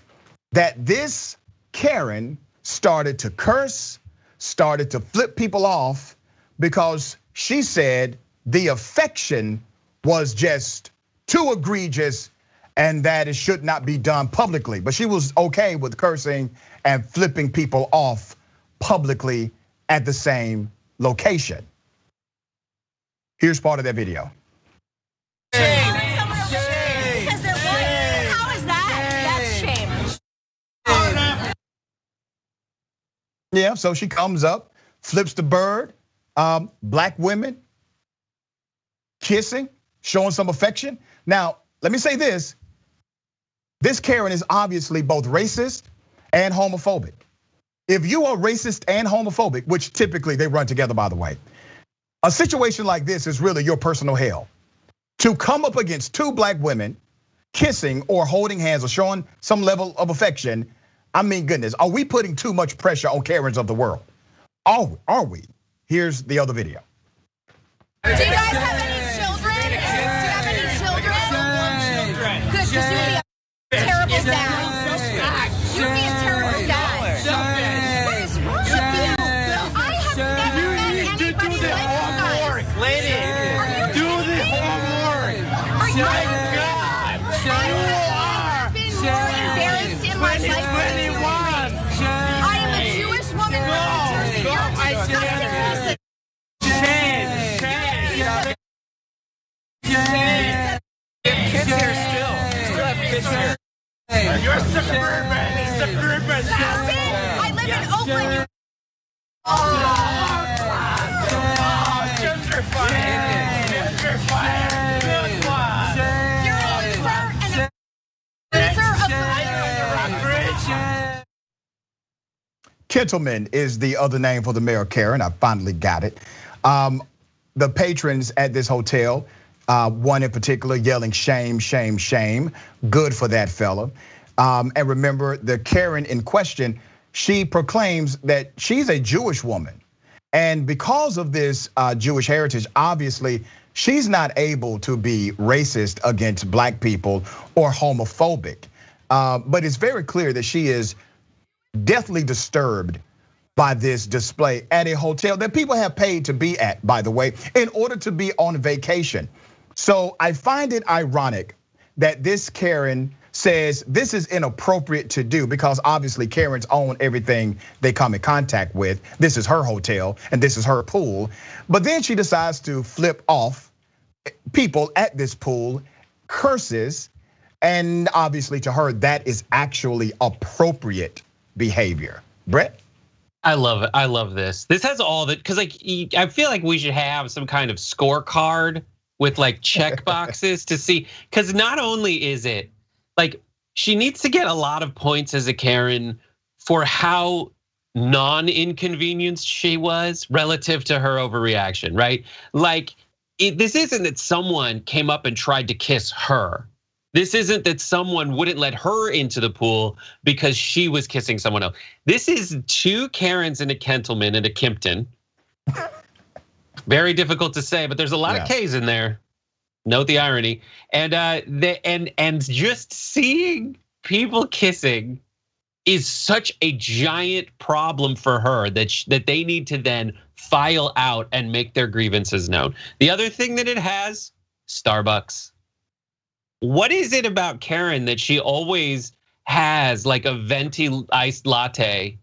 that this Karen started to curse, started to flip people off because she said the affection was just too egregious and that it should not be done publicly. But she was okay with cursing and flipping people off publicly at the same location. Here's part of that video. Shame. Because they're white. How is that? That's shame. Yeah, so she comes up, flips the bird, black women kissing, showing some affection. Now, let me say this. This Karen is obviously both racist and homophobic. If you are racist and homophobic, which typically they run together, by the way, a situation like this is really your personal hell. To come up against two black women kissing or holding hands or showing some level of affection, I mean, goodness, are we putting too much pressure on Karens of the world? Are we? Here's the other video. Do you guys have any children? Do you have any children? Good, because you'd be a terrible dad. You'd be a terrible dad. What is wrong with you? I have never met anybody like you guys. Lady, do the homework. Are you God? I have been more embarrassed in my life. I am a Jewish woman from New Jersey. You're disgusting. Kids here still. Still have kids here. You're suburban. Suburban. I live in Oakland. Gentrified. Gentrified. Good one. You're a loser and a loser of the Kittleman is the other name for the mayor, Karen. I finally got it. The patrons at this hotel, one in particular yelling shame, shame, shame. Good for that fella. And remember, the Karen in question, she proclaims that she's a Jewish woman. And because of this Jewish heritage, obviously, she's not able to be racist against black people or homophobic. But it's very clear that she is deathly disturbed by this display at a hotel that people have paid to be at, by the way, in order to be on vacation. So I find it ironic that this Karen says this is inappropriate to do because obviously Karens own everything they come in contact with. This is her hotel and this is her pool. But then she decides to flip off people at this pool, curses, And obviously to her, that is actually appropriate behavior. Brett? I love it. I love this. This has all that, because like I feel like we should have some kind of scorecard with like check boxes to see, because not only is it like she needs to get a lot of points as a Karen for how non-inconvenienced she was relative to her overreaction, right? Like this isn't that someone came up and tried to kiss her. This isn't that someone wouldn't let her into the pool because she was kissing someone else. This is two Karens and a Gentleman and a Kimpton. Very difficult to say, but there's a lot of K's in there. Note the irony. And just seeing people kissing is such a giant problem for her that they need to then file out and make their grievances known. The other thing that it has, Starbucks. What is it about Karen that she always has like a venti iced latte,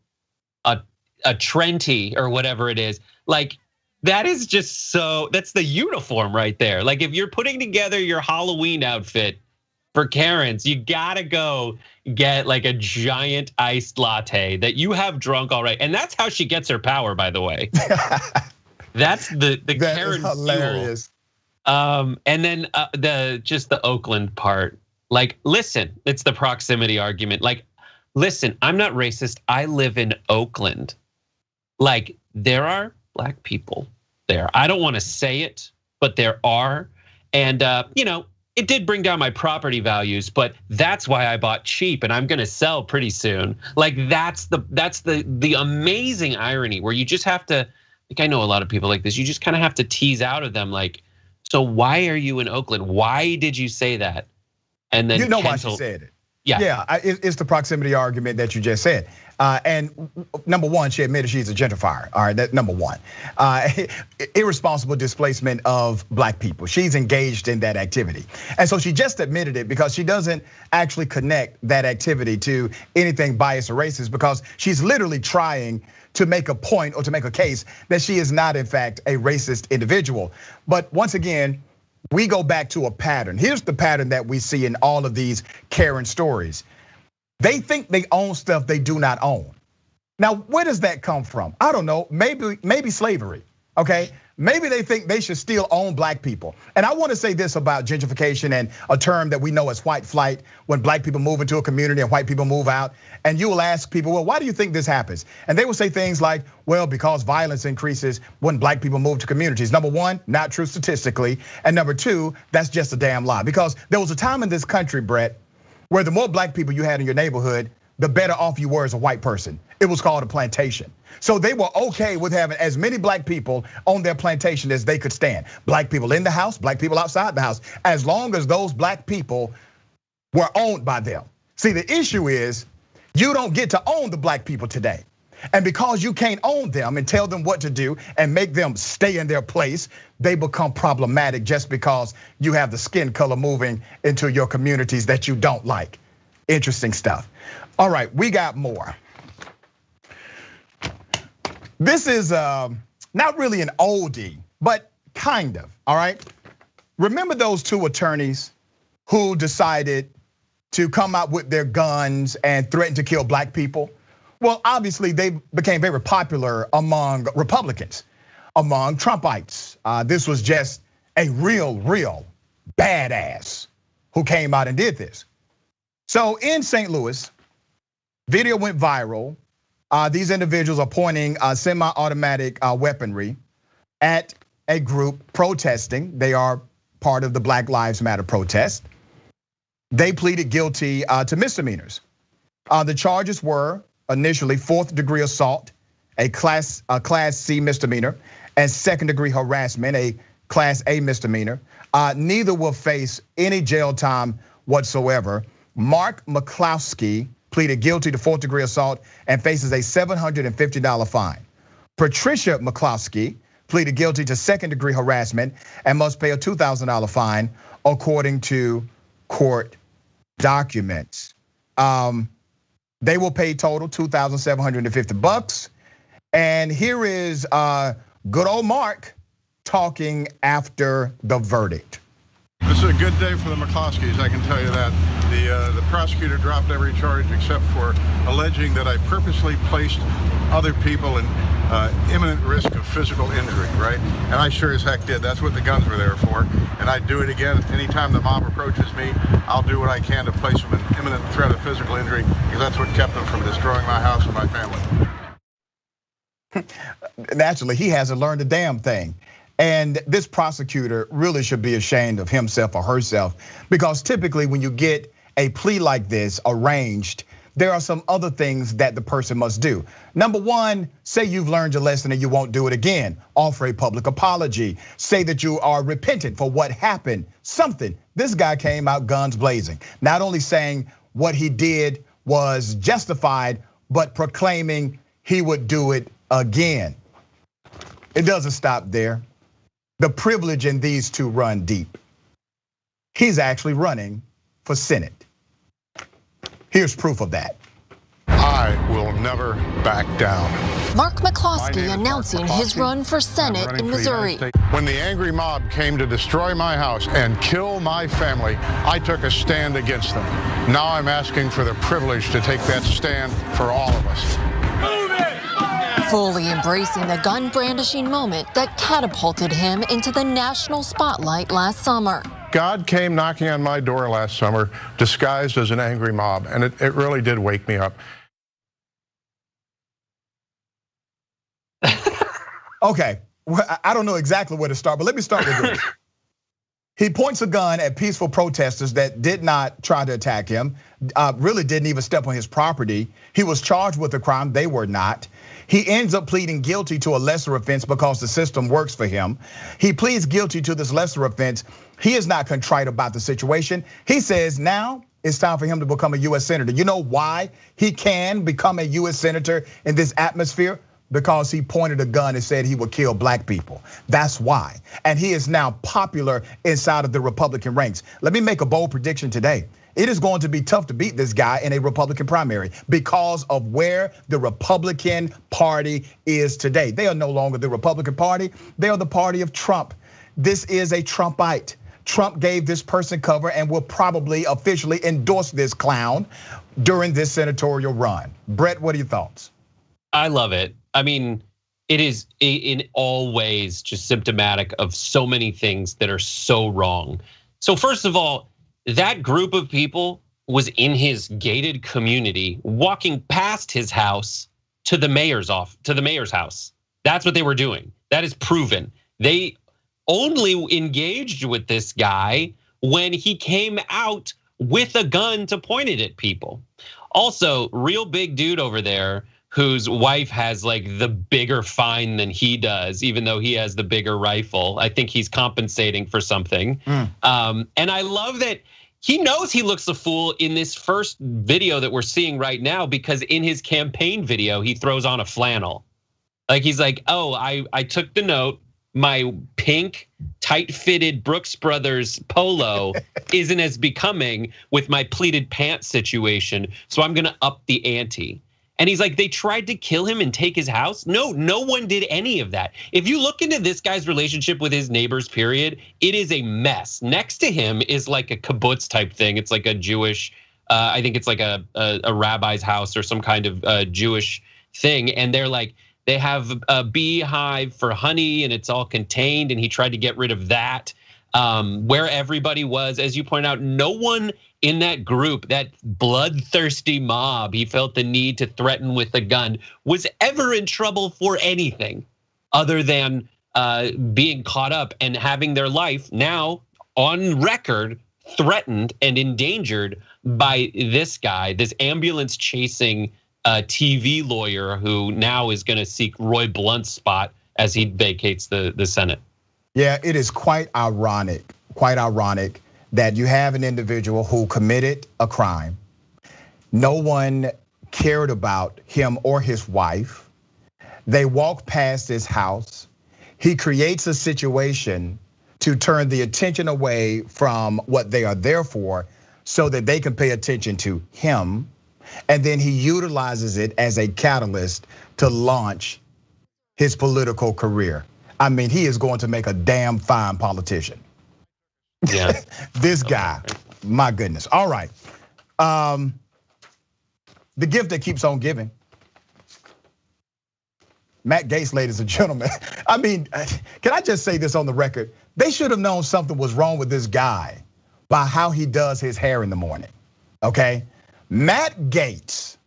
a Trenti or whatever it is? Like that is just so, that's the uniform right there. Like if you're putting together your Halloween outfit for Karens, you gotta go get like a giant iced latte that you have drunk already. And that's how she gets her power, by the way. That's the Karen hilarious. And then the Oakland part, like, listen, it's the proximity argument. Like, listen, I'm not racist. I live in Oakland. Like, there are black people there. I don't want to say it, but there are. And it did bring down my property values, but that's why I bought cheap and I'm gonna sell pretty soon. Like that's the amazing irony where you just have to, like I know a lot of people like this, you just kind of have to tease out of them like, so why are you in Oakland? Why did you say that? And then why she said it. Yeah, it's the proximity argument that you just said. And number one, she admitted she's a gentrifier. All right, that's number one. Irresponsible displacement of black people. She's engaged in that activity. And so she just admitted it because she doesn't actually connect that activity to anything biased or racist because she's literally trying to make a point or to make a case that she is not in fact a racist individual. But once again, we go back to a pattern. Here's the pattern that we see in all of these Karen stories. They think they own stuff they do not own. Now, where does that come from? I don't know, maybe slavery, okay? Maybe they think they should still own black people. And I wanna say this about gentrification and a term that we know as white flight, when black people move into a community and white people move out. And you will ask people, well, why do you think this happens? And they will say things like, well, because violence increases when black people move to communities. Number one, not true statistically. And number two, that's just a damn lie. Because there was a time in this country, Brett, where the more black people you had in your neighborhood, the better off you were as a white person. It was called a plantation. So they were okay with having as many black people on their plantation as they could stand. Black people in the house, black people outside the house, as long as those black people were owned by them. See, the issue is you don't get to own the black people today. And because you can't own them and tell them what to do and make them stay in their place, they become problematic just because you have the skin color moving into your communities that you don't like. Interesting stuff. All right, we got more. This is not really an oldie, but kind of, all right? Remember those two attorneys who decided to come out with their guns and threaten to kill black people? Well, obviously they became very popular among Republicans, among Trumpites. This was just a real badass who came out and did this. So in St. Louis, video went viral. These individuals are pointing semi-automatic weaponry at a group protesting. They are part of the Black Lives Matter protest. They pleaded guilty to misdemeanors. The charges were initially 4th degree assault, a class C misdemeanor, and 2nd degree harassment, a class A misdemeanor. Neither will face any jail time whatsoever. Mark McCloskey pleaded guilty to 4th degree assault and faces a $750 fine. Patricia McCloskey pleaded guilty to 2nd degree harassment and must pay a $2,000 fine according to court documents. They will pay total $2,750. And here is good old Mark talking after the verdict. This is a good day for the McCloskeys, I can tell you that. The prosecutor dropped every charge except for alleging that I purposely placed other people in imminent risk of physical injury, right? And I sure as heck did. That's what the guns were there for. And I'd do it again. Anytime the mob approaches me, I'll do what I can to place them in imminent threat of physical injury, because that's what kept them from destroying my house and my family. Naturally, he hasn't learned a damn thing. And this prosecutor really should be ashamed of himself or herself, because typically when you get a plea like this arranged, there are some other things that the person must do. Number one, say you've learned your lesson and you won't do it again. Offer a public apology. Say that you are repentant for what happened. Something. This guy came out guns blazing. Not only saying what he did was justified, but proclaiming he would do it again. It doesn't stop there. The privilege in these two run deep. He's actually running for Senate. Here's proof of that. I will never back down. Mark McCloskey announcing his run for Senate in Missouri. When the angry mob came to destroy my house and kill my family, I took a stand against them. Now I'm asking for the privilege to take that stand for all of us. Fully embracing the gun brandishing moment that catapulted him into the national spotlight last summer. God came knocking on my door last summer, disguised as an angry mob, and it really did wake me up. Okay, I don't know exactly where to start, but let me start with this. He points a gun at peaceful protesters that did not try to attack him, really didn't even step on his property. He was charged with a crime, they were not. He ends up pleading guilty to a lesser offense because the system works for him. He pleads guilty to this lesser offense. He is not contrite about the situation. He says now it's time for him to become a US Senator. You know why he can become a US Senator in this atmosphere? Because he pointed a gun and said he would kill black people. That's why. And he is now popular inside of the Republican ranks. Let me make a bold prediction today. It is going to be tough to beat this guy in a Republican primary because of where the Republican Party is today. They are no longer the Republican Party. They are the party of Trump. This is a Trumpite. Trump gave this person cover and will probably officially endorse this clown during this senatorial run. Brett, what are your thoughts? I love it. I mean, it is in all ways just symptomatic of so many things that are so wrong. So first of all, that group of people was in his gated community, walking past his house to the mayor's house. That's what they were doing. That is proven. They only engaged with this guy when he came out with a gun to point it at people. Also, real big dude over there whose wife has like the bigger fine than he does, even though he has the bigger rifle. I think he's compensating for something. And I love that he knows he looks a fool in this first video that we're seeing right now, because in his campaign video, he throws on a flannel. Like he's like, oh, I took the note. My pink, tight-fitted Brooks Brothers polo isn't as becoming with my pleated pants situation, so I'm gonna up the ante. And he's like, they tried to kill him and take his house? No, no one did any of that. If you look into this guy's relationship with his neighbors, period, it is a mess. Next to him is like a kibbutz type thing. It's like a Jewish, I think it's like a rabbi's house or some kind of Jewish thing. And they're like, they have a beehive for honey and it's all contained, and he tried to get rid of that. Where everybody was, as you point out, no one in that group, that bloodthirsty mob he felt the need to threaten with a gun, was ever in trouble for anything other than being caught up and having their life now on record threatened and endangered by this guy, this ambulance chasing TV lawyer who now is gonna seek Roy Blunt's spot as he vacates the Senate. Yeah, it is quite ironic that you have an individual who committed a crime. No one cared about him or his wife. They walk past his house. He creates a situation to turn the attention away from what they are there for so that they can pay attention to him. And then he utilizes it as a catalyst to launch his political career. I mean, he is going to make a damn fine politician. Yeah. This guy, my goodness. All right, The gift that keeps on giving. Matt Gaetz, ladies and gentlemen. I mean, can I just say this on the record? They should have known something was wrong with this guy by how he does his hair in the morning, okay? Matt Gaetz,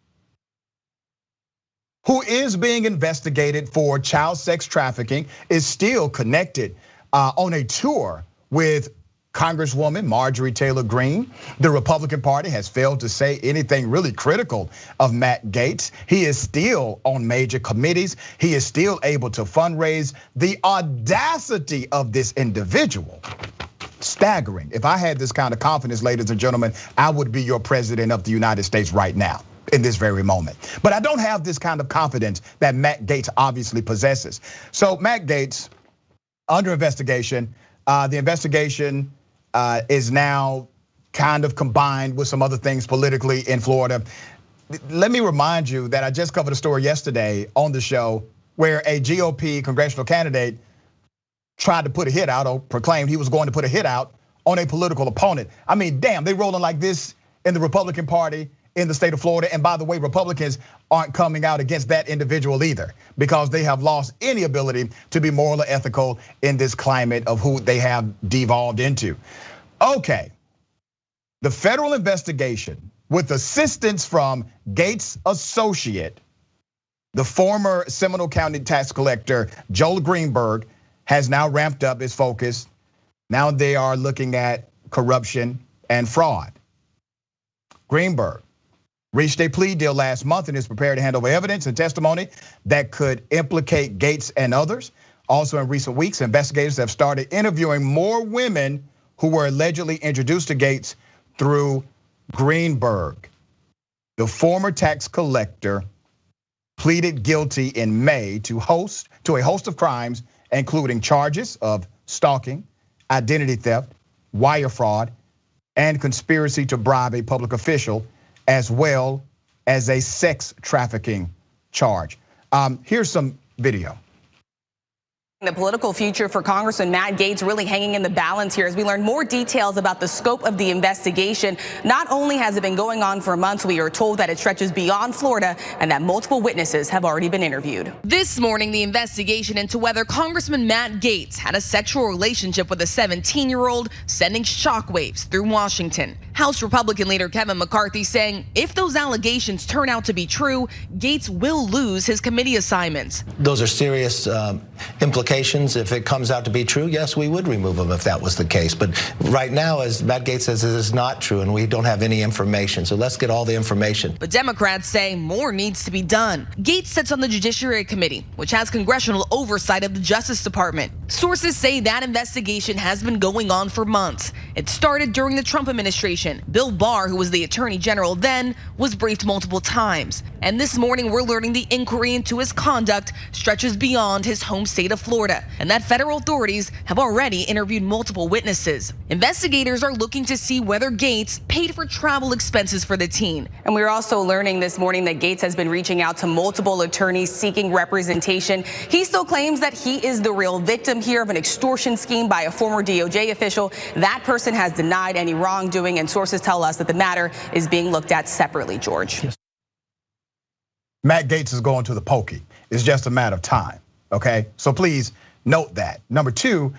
who is being investigated for child sex trafficking, is still connected on a tour with Congresswoman Marjorie Taylor Greene. The Republican Party has failed to say anything really critical of Matt Gaetz. He is still on major committees. He is still able to fundraise. The audacity of this individual, staggering. If I had this kind of confidence, ladies and gentlemen, I would be your president of the United States right now, in this very moment. But I don't have this kind of confidence that Matt Gaetz obviously possesses. So Matt Gaetz, under investigation. The investigation is now kind of combined with some other things politically in Florida. Let me remind you that I just covered a story yesterday on the show where a GOP congressional candidate tried to put a hit out, or proclaimed he was going to put a hit out on a political opponent. I mean, damn, they rolling like this in the Republican Party in the state of Florida. And by the way, Republicans aren't coming out against that individual either, because they have lost any ability to be moral or ethical in this climate of who they have devolved into. Okay, the federal investigation with assistance from Gaetz' associate, the former Seminole County tax collector, Joel Greenberg, has now ramped up its focus. Now they are looking at corruption and fraud. Greenberg reached a plea deal last month and is prepared to hand over evidence and testimony that could implicate Gaetz and others. Also in recent weeks, investigators have started interviewing more women who were allegedly introduced to Gaetz through Greenberg. The former tax collector pleaded guilty in May to a host of crimes, including charges of stalking, identity theft, wire fraud, and conspiracy to bribe a public official, as well as a sex trafficking charge. Here's some video. The political future for Congressman Matt Gaetz really hanging in the balance here as we learn more details about the scope of the investigation. Not only has it been going on for months, we are told that it stretches beyond Florida and that multiple witnesses have already been interviewed. This morning, the investigation into whether Congressman Matt Gaetz had a sexual relationship with a 17-year-old sending shockwaves through Washington. House Republican leader Kevin McCarthy saying if those allegations turn out to be true, Gaetz will lose his committee assignments. Those are serious implications. If it comes out to be true, yes, we would remove him if that was the case. But right now, as Matt Gaetz says, it is not true and we don't have any information. So let's get all the information. But Democrats say more needs to be done. Gaetz sits on the Judiciary Committee, which has congressional oversight of the Justice Department. Sources say that investigation has been going on for months. It started during the Trump administration. Bill Barr, who was the Attorney General then, was briefed multiple times. And this morning, we're learning the inquiry into his conduct stretches beyond his home state of Florida, and that federal authorities have already interviewed multiple witnesses. Investigators are looking to see whether Gaetz paid for travel expenses for the teen. And we're also learning this morning that Gaetz has been reaching out to multiple attorneys seeking representation. He still claims that he is the real victim here of an extortion scheme by a former DOJ official. That person has denied any wrongdoing, and sources tell us that the matter is being looked at separately, George. Matt Gaetz is going to the pokey. It's just a matter of time, okay? So please note that. Number two,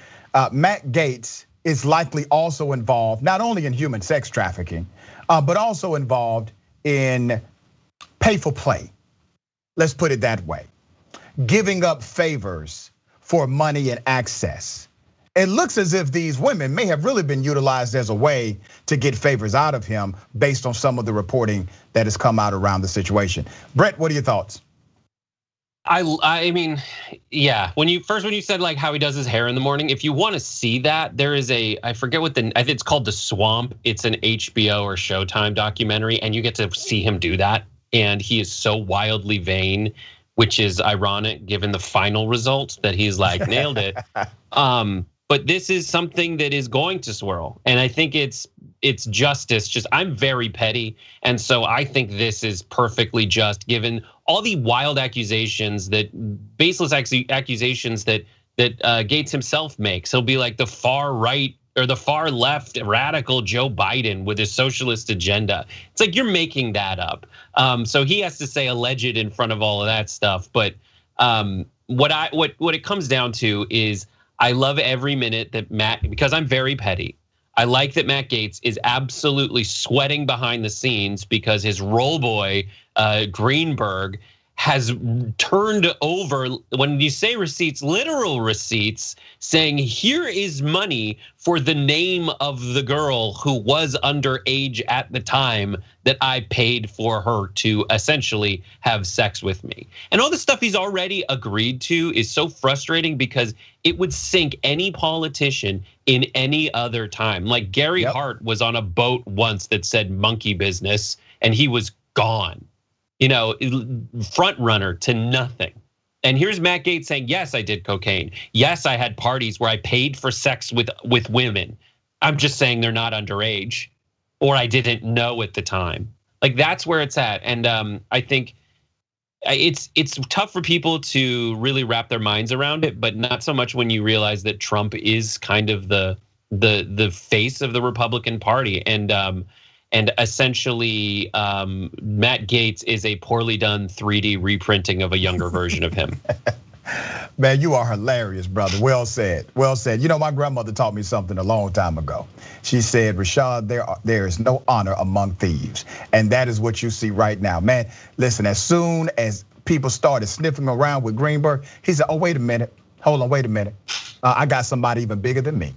Matt Gaetz is likely also involved not only in human sex trafficking, but also involved in pay for play. Let's put it that way. Giving up favors for money and access. It looks as if these women may have really been utilized as a way to get favors out of him based on some of the reporting that has come out around the situation. Brett, what are your thoughts? I mean, yeah. When you said like how he does his hair in the morning, if you want to see that, there is I forget what I think it's called, The Swamp. It's an HBO or Showtime documentary, and you get to see him do that. And he is so wildly vain, which is ironic given the final result that he's like nailed it. But this is something that is going to swirl, and I think it's justice. Just I'm very petty, and so I think this is perfectly just given all the wild accusations, baseless accusations that Gaetz himself makes. He'll be like the far right or the far left radical Joe Biden with his socialist agenda. It's like you're making that up. So he has to say alleged in front of all of that stuff. But what it comes down to is I love every minute that Matt, because I'm very petty. I like that Matt Gaetz is absolutely sweating behind the scenes because his roll boy Greenberg has turned over, when you say receipts, literal receipts, saying here is money for the name of the girl who was underage at the time that I paid for her to essentially have sex with me. And all the stuff he's already agreed to is so frustrating because it would sink any politician in any other time. Like Gary Hart was on a boat once that said monkey business and he was gone. Front runner to nothing. And here's Matt Gaetz saying, yes, I did cocaine. Yes, I had parties where I paid for sex with women. I'm just saying they're not underage, or I didn't know at the time. Like that's where it's at. And I think it's tough for people to really wrap their minds around it, but not so much when you realize that Trump is kind of the face of the Republican Party. And essentially, Matt Gaetz is a poorly done 3D reprinting of a younger version of him. Man, you are hilarious, brother. Well said. Well said. My grandmother taught me something a long time ago. She said, Rashad, there is no honor among thieves. And that is what you see right now. Man, listen, as soon as people started sniffing around with Greenberg, he said, oh, wait a minute. Hold on, wait a minute. I got somebody even bigger than me.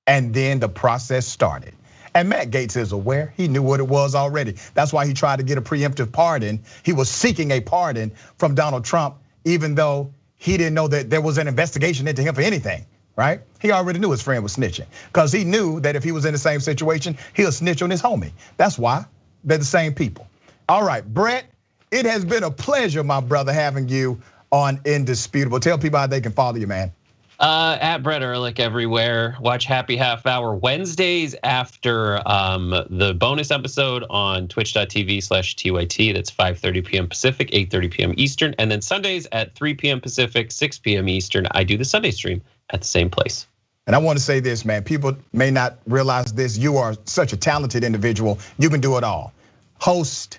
And then the process started. And Matt Gaetz is aware. He knew what it was already. That's why he tried to get a preemptive pardon. He was seeking a pardon from Donald Trump, even though he didn't know that there was an investigation into him for anything, right? He already knew his friend was snitching because he knew that if he was in the same situation, he'll snitch on his homie. That's why they're the same people. All right, Brett, it has been a pleasure, my brother, having you on Indisputable. Tell people how they can follow you, man. At Brett Erlich everywhere. Watch Happy Half Hour Wednesdays after the bonus episode on twitch.tv/TYT. That's 5:30 p.m. Pacific, 8:30 p.m. Eastern. And then Sundays at 3 p.m. Pacific, 6 p.m. Eastern. I do the Sunday stream at the same place. And I want to say this, man. People may not realize this. You are such a talented individual. You can do it all. Host,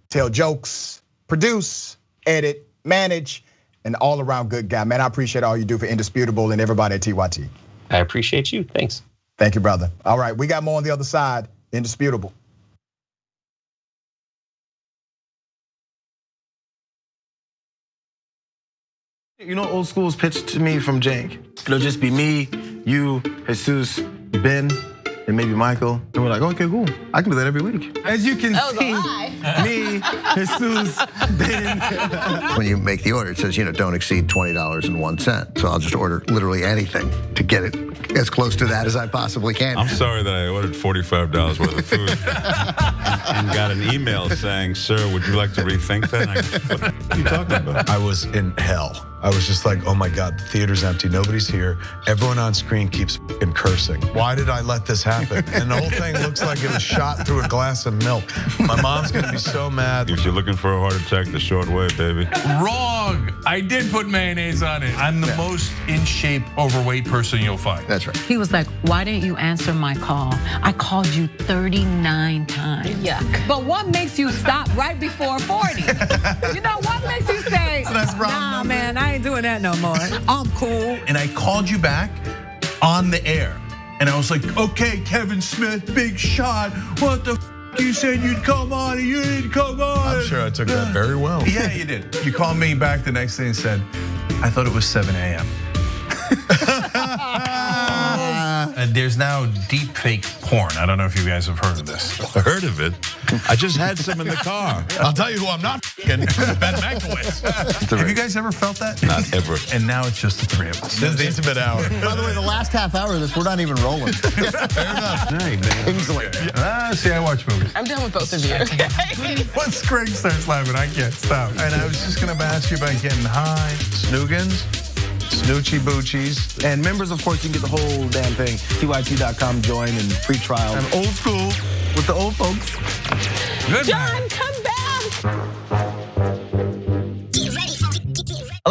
tell jokes, produce, edit, manage. An all-around good guy, man. I appreciate all you do for Indisputable and everybody at TYT. I appreciate you, thanks. Thank you, brother. All right, we got more on the other side, Indisputable. Old school is pitched to me from Jank. It'll just be me, you, Jesus, Ben, and maybe Michael. And we're like, okay, cool. I can do that every week. As you can see, me, Jesus, Ben. When you make the order, it says, don't exceed $20.01. So I'll just order literally anything to get it as close to that as I possibly can. I'm sorry that I ordered $45 worth of food and got an email saying, sir, would you like to rethink that? What are you talking about? I was in hell. I was just like, oh my God, the theater's empty, nobody's here. Everyone on screen keeps fucking cursing. Why did I let this happen? And the whole thing looks like it was shot through a glass of milk. My mom's gonna be so mad. If you're looking for a heart attack, the short way, baby. Wrong. I did put mayonnaise on it. I'm the most in shape, overweight person you'll find. That's right. He was like, why didn't you answer my call? I called you 39 times. Yuck. But what makes you stop right before 40? What makes you say, nah, man, I ain't doing that no more. I'm cool. And I called you back on the air. And I was like, okay, Kevin Smith, big shot. What the you said you'd come on and you didn't come on. I'm sure I took that very well. Yeah, you did. You called me back the next day and said, I thought it was 7 a.m. And there's now deep fake porn. I don't know if you guys have heard of this. I heard of it. I just had some in the car. I'll tell you who I'm not Ben Mankiewicz. Have you guys ever felt that? Not ever. And now it's just the three of us. This is the intimate hour. By the way, the last half hour of this, we're not even rolling. Fair enough. Hey, man. See, I watch movies. I'm done with both of you. Once Greg starts laughing, I can't stop. And I was just gonna ask you about getting high. Snoogans, Snoochie Boochies. And members, of course, you can get the whole damn thing. TYT.com, join and free trial. I'm old school with the old folks. Good. John, come back.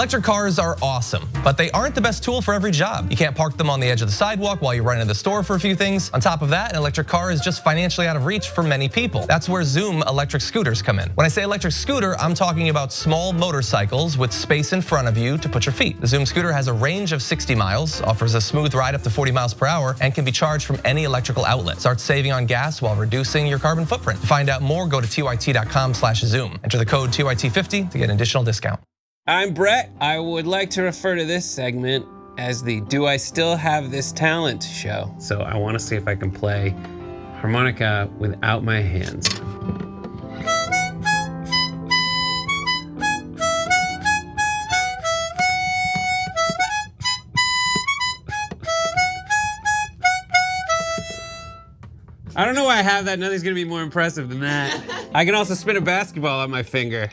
Electric cars are awesome, but they aren't the best tool for every job. You can't park them on the edge of the sidewalk while you run into the store for a few things. On top of that, an electric car is just financially out of reach for many people. That's where Zoom electric scooters come in. When I say electric scooter, I'm talking about small motorcycles with space in front of you to put your feet. The Zoom scooter has a range of 60 miles, offers a smooth ride up to 40 miles per hour, and can be charged from any electrical outlet. Start saving on gas while reducing your carbon footprint. To find out more, go to tyt.com/Zoom. Enter the code TYT50 to get an additional discount. I'm Brett. I would like to refer to this segment as the Do I Still Have This Talent show. So I want to see if I can play harmonica without my hands. I don't know why I have that. Nothing's gonna be more impressive than that. I can also spin a basketball on my finger.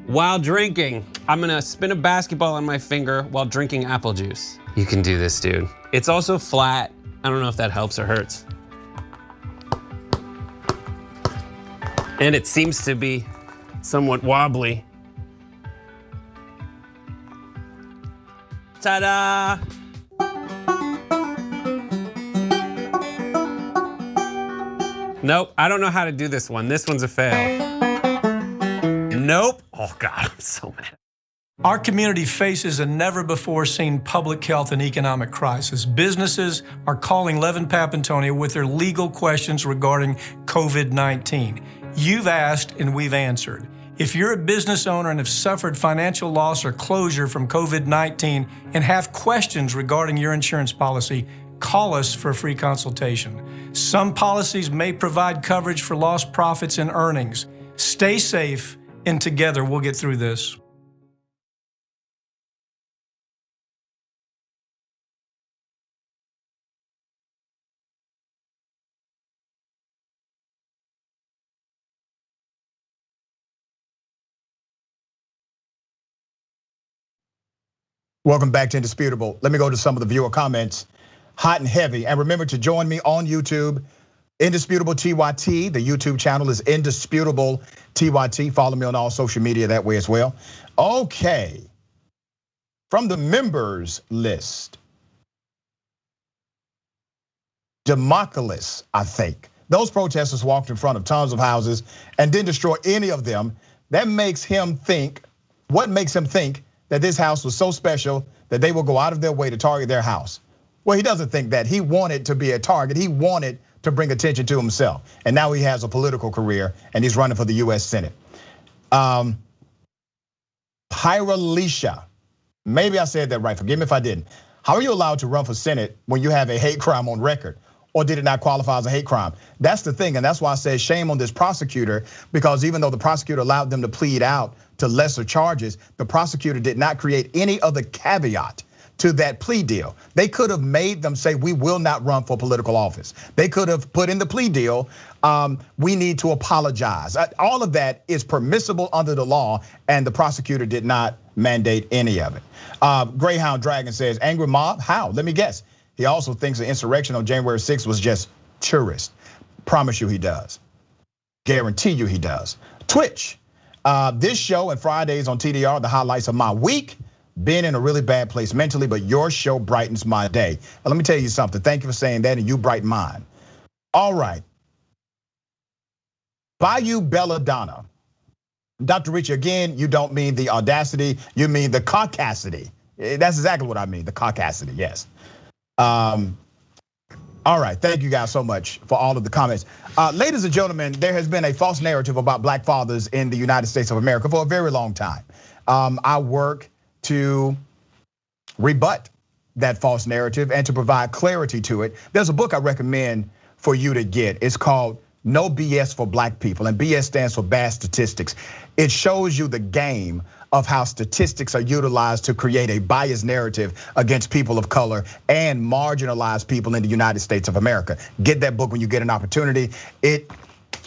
While drinking. I'm gonna spin a basketball on my finger while drinking apple juice. You can do this, dude. It's also flat. I don't know if that helps or hurts. And it seems to be somewhat wobbly. Ta-da! Nope, I don't know how to do this one. This one's a fail. Nope. Oh God, I'm so mad. Our community faces a never-before-seen public health and economic crisis. Businesses are calling Levin Papantonio with their legal questions regarding COVID-19. You've asked and we've answered. If you're a business owner and have suffered financial loss or closure from COVID-19 and have questions regarding your insurance policy, call us for a free consultation. Some policies may provide coverage for lost profits and earnings. Stay safe, and together we'll get through this. Welcome back to Indisputable. Let me go to some of the viewer comments, hot and heavy. And remember to join me on YouTube, Indisputable TYT. The YouTube channel is Indisputable TYT. Follow me on all social media that way as well. Okay, from the members list, Democulus, I think. Those protesters walked in front of tons of houses and didn't destroy any of them. That makes him think, what makes him think that this house was so special that they will go out of their way to target their house? Well, he doesn't think that. He wanted to be a target. He wanted to bring attention to himself. And now he has a political career and he's running for the US Senate. Pyralisha, maybe I said that right, forgive me if I didn't. How are you allowed to run for Senate when you have a hate crime on record? Or did it not qualify as a hate crime? That's the thing, and that's why I say shame on this prosecutor, because even though the prosecutor allowed them to plead out to lesser charges, the prosecutor did not create any other caveat to that plea deal. They could have made them say, we will not run for political office. They could have put in the plea deal, we need to apologize. All of that is permissible under the law, and the prosecutor did not mandate any of it. Greyhound Dragon says, angry mob, how? Let me guess. He also thinks the insurrection on January 6th was just tourist. Promise you he does. Guarantee you he does. Twitch, this show and Fridays on TDR are the highlights of my week. Been in a really bad place mentally, but your show brightens my day. And let me tell you something. Thank you for saying that, and you brighten mine. All right. Bayou Belladonna. Dr. Richie, again, you don't mean the audacity, you mean the caucasity. That's exactly what I mean, the caucasity, yes. All right, thank you guys so much for all of the comments. Ladies and gentlemen, there has been a false narrative about black fathers in the United States of America for a very long time. I work to rebut that false narrative and to provide clarity to it. There's a book I recommend for you to get. It's called No BS for Black People, and BS stands for bad statistics. It shows you the game of how statistics are utilized to create a biased narrative against people of color and marginalized people in the United States of America. Get that book when you get an opportunity. It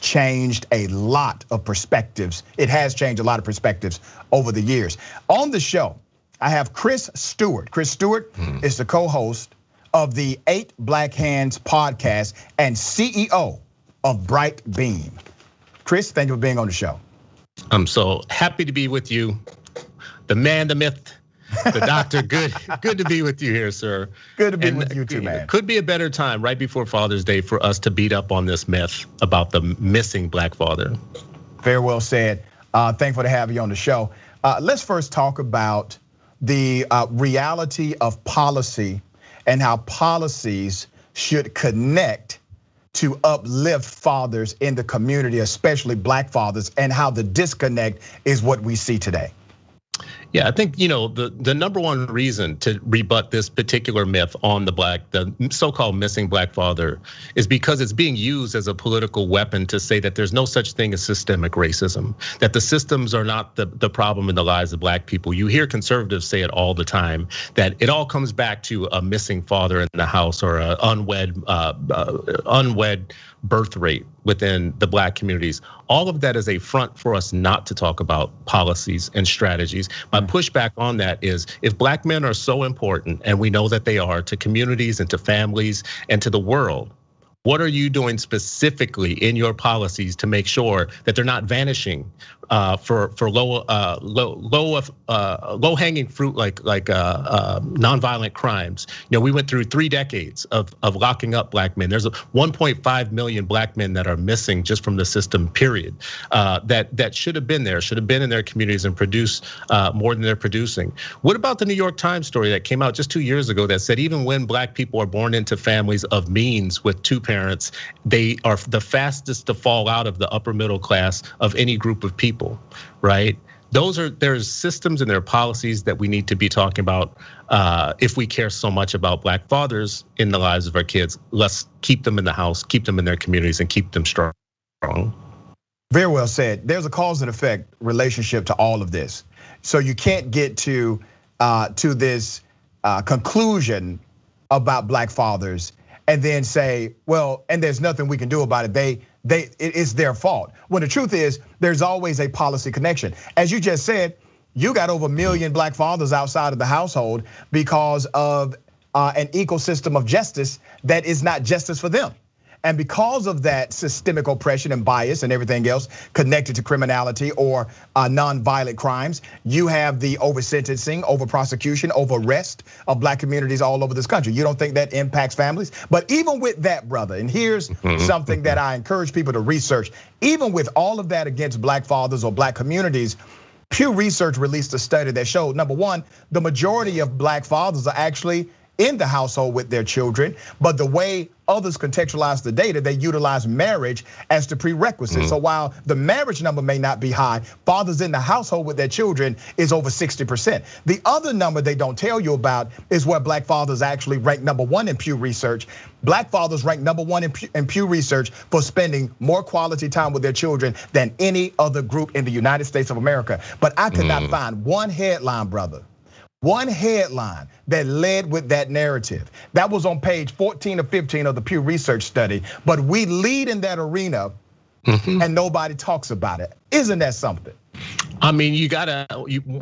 changed a lot of perspectives. It has changed a lot of perspectives over the years. On the show, I have Chris Stewart. Chris Stewart is the co-host of the 8 Black Hands podcast and CEO of Bright Beam. Chris, thank you for being on the show. I'm so happy to be with you. the man, the myth, the doctor. Good to be with you here, sir. Good to be with you too, man. Could be a better time right before Father's Day for us to beat up on this myth about the missing black father. Very well said. Thankful to have you on the show. Let's first talk about the reality of policy and how policies should connect to uplift fathers in the community, especially black fathers, and how the disconnect is what we see today. Yeah, I think the number one reason to rebut this particular myth on the so-called missing black father is because it's being used as a political weapon to say that there's no such thing as systemic racism, that the systems are not the problem in the lives of black people. You hear conservatives say it all the time, that it all comes back to a missing father in the house or an unwed birth rate within the black communities. All of that is a front for us not to talk about policies and strategies. My pushback on that is, if black men are so important, and we know that they are, to communities and to families and to the world, what are you doing specifically in your policies to make sure that they're not vanishing for low hanging fruit like nonviolent crimes? We went through 3 decades of locking up black men. There's 1.5 million black men that are missing just from the system, period. That should have been there, should have been in their communities and produced more than they're producing. What about the New York Times story that came out just 2 years ago that said even when black people are born into families of means with 2 parents, they are the fastest to fall out of the upper middle class of any group of people, right? There's systems and there are policies that we need to be talking about. If we care so much about black fathers in the lives of our kids, let's keep them in the house, keep them in their communities, and keep them strong. Very well said. There's a cause and effect relationship to all of this. So you can't get to this conclusion about black fathers and then say, well, and there's nothing we can do about it. It's their fault. When the truth is, there's always a policy connection. As you just said, you got over 1 million black fathers outside of the household because of an ecosystem of justice that is not justice for them. And because of that systemic oppression and bias and everything else connected to criminality or non-violent crimes, you have the over-sentencing, over-prosecution, over-arrest of black communities all over this country. You don't think that impacts families? But even with that, brother, and here's something that I encourage people to research, even with all of that against black fathers or black communities, Pew Research released a study that showed, number one, the majority of black fathers are actually in the household with their children, but the way others contextualize the data, they utilize marriage as the prerequisite. So while the marriage number may not be high, fathers in the household with their children is over 60%. The other number they don't tell you about is where black fathers actually rank number 1 in Pew Research. Black fathers rank number 1 in Pew Research for spending more quality time with their children than any other group in the United States of America. But I could not find one headline, brother, one headline that led with that narrative. That was on page 14 or 15 of the Pew Research study, but we lead in that arena and nobody talks about it. Isn't that something? I mean,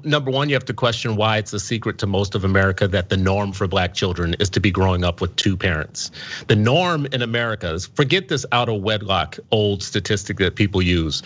number one, you have to question why it's a secret to most of America that the norm for black children is to be growing up with 2 parents. The norm in America is, forget this out of wedlock old statistic that people use.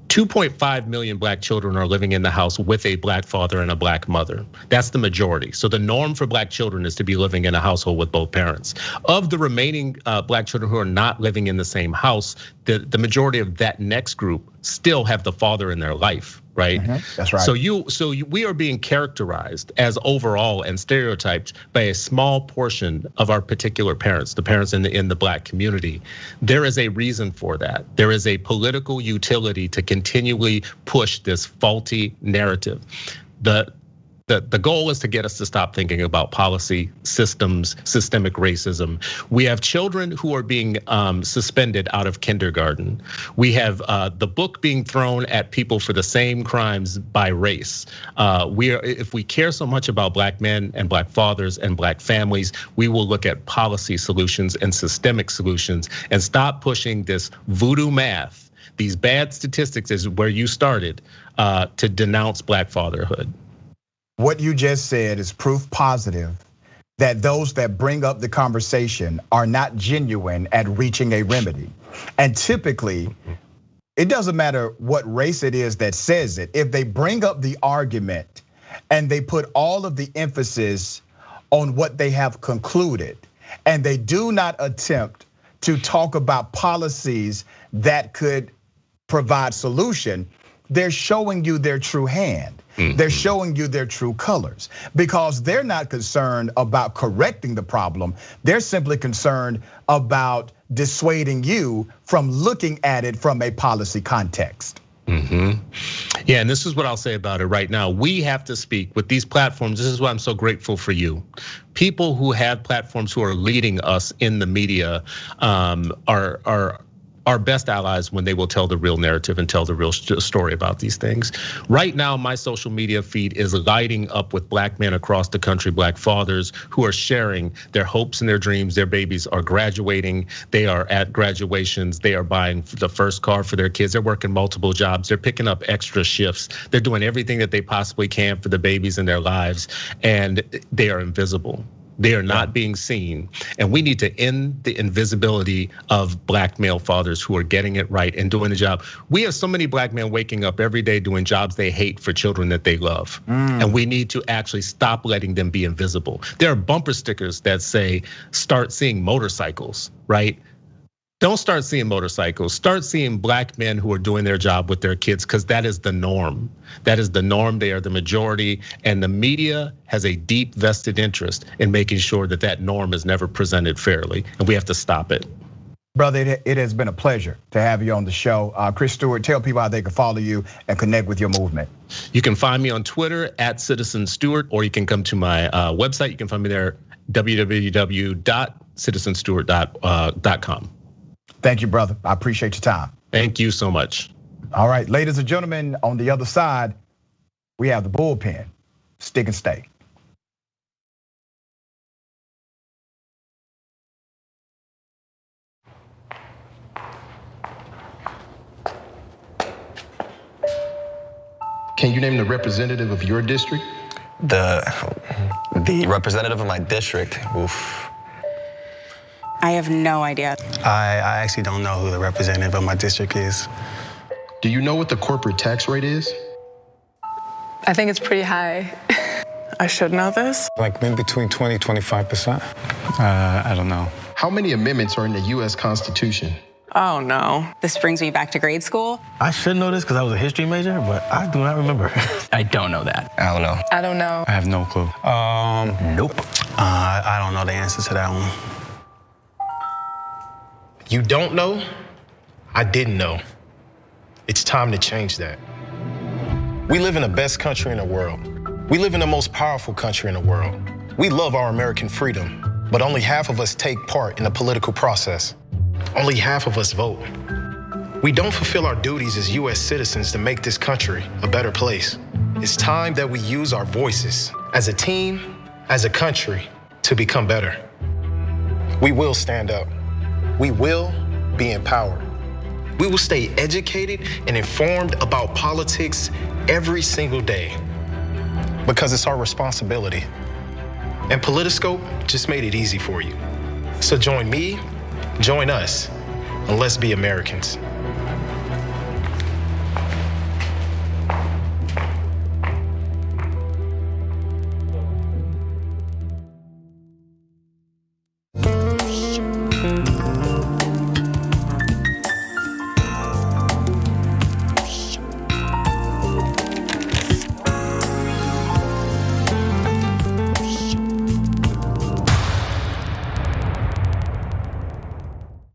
2.5 million black children are living in the house with a black father and a black mother. That's the majority. So the norm for black children is to be living in a household with both parents. Of the remaining black children who are not living in the same house, the majority of that next group still have the father in their life, right? That's right. So we are being characterized as overall and stereotyped by a small portion of our particular parents, the parents in the black community. There is a reason for that. There is a political utility to continually push this faulty narrative. The goal is to get us to stop thinking about policy, systems, systemic racism. We have children who are being suspended out of kindergarten. We have the book being thrown at people for the same crimes by race. If we care so much about black men and black fathers and black families, we will look at policy solutions and systemic solutions and stop pushing this voodoo math. These bad statistics is where you started to denounce black fatherhood. What you just said is proof positive that those that bring up the conversation are not genuine at reaching a remedy. And typically, it doesn't matter what race it is that says it. If they bring up the argument and they put all of the emphasis on what they have concluded, and they do not attempt to talk about policies that could provide solution, they're showing you their true hand. They're showing you their true colors, because they're not concerned about correcting the problem. They're simply concerned about dissuading you from looking at it from a policy context. Yeah, and this is what I'll say about it right now. We have to speak with these platforms. This is why I'm so grateful for you. People who have platforms who are leading us in the media are our best allies when they will tell the real narrative and tell the real story about these things. Right now, my social media feed is lighting up with black men across the country, black fathers who are sharing their hopes and their dreams. Their babies are graduating. They are at graduations. They are buying the first car for their kids. They're working multiple jobs. They're picking up extra shifts. They're doing everything that they possibly can for the babies in their lives, and they are invisible. They are not being seen, and we need to end the invisibility of black male fathers who are getting it right and doing the job. We have so many black men waking up every day doing jobs they hate for children that they love, and we need to actually stop letting them be invisible. There are bumper stickers that say, "Start seeing motorcycles," right? Don't start seeing motorcycles. Start seeing black men who are doing their job with their kids, because that is the norm. That is the norm. They are the majority, and the media has a deep vested interest in making sure that that norm is never presented fairly, and we have to stop it. Brother, it has been a pleasure to have you on the show. Chris Stewart, tell people how they can follow you and connect with your movement. You can find me on Twitter @Citizen Stewart, or you can come to my website. You can find me there, www.citizenstewart.com. Thank you, brother. I appreciate your time. Thank you so much. All right, ladies and gentlemen, on the other side, we have the Bullpen. Stick and stay. Can you name the representative of your district? The representative of my district, oof. I have no idea. I actually don't know who the representative of my district is. Do you know what the corporate tax rate is? I think it's pretty high. I should know this. Like in between 20, 25%. I don't know. How many amendments are in the US Constitution? Oh no. This brings me back to grade school. I should know this because I was a history major, but I do not remember. I don't know that. I don't know. I don't know. I have no clue. Nope. I don't know the answer to that one. You don't know? I didn't know. It's time to change that. We live in the best country in the world. We live in the most powerful country in the world. We love our American freedom, but only half of us take part in the political process. Only half of us vote. We don't fulfill our duties as US citizens to make this country a better place. It's time that we use our voices as a team, as a country, to become better. We will stand up. We will be empowered. We will stay educated and informed about politics every single day, because it's our responsibility. And Politiscope just made it easy for you. So join me, join us, and let's be Americans.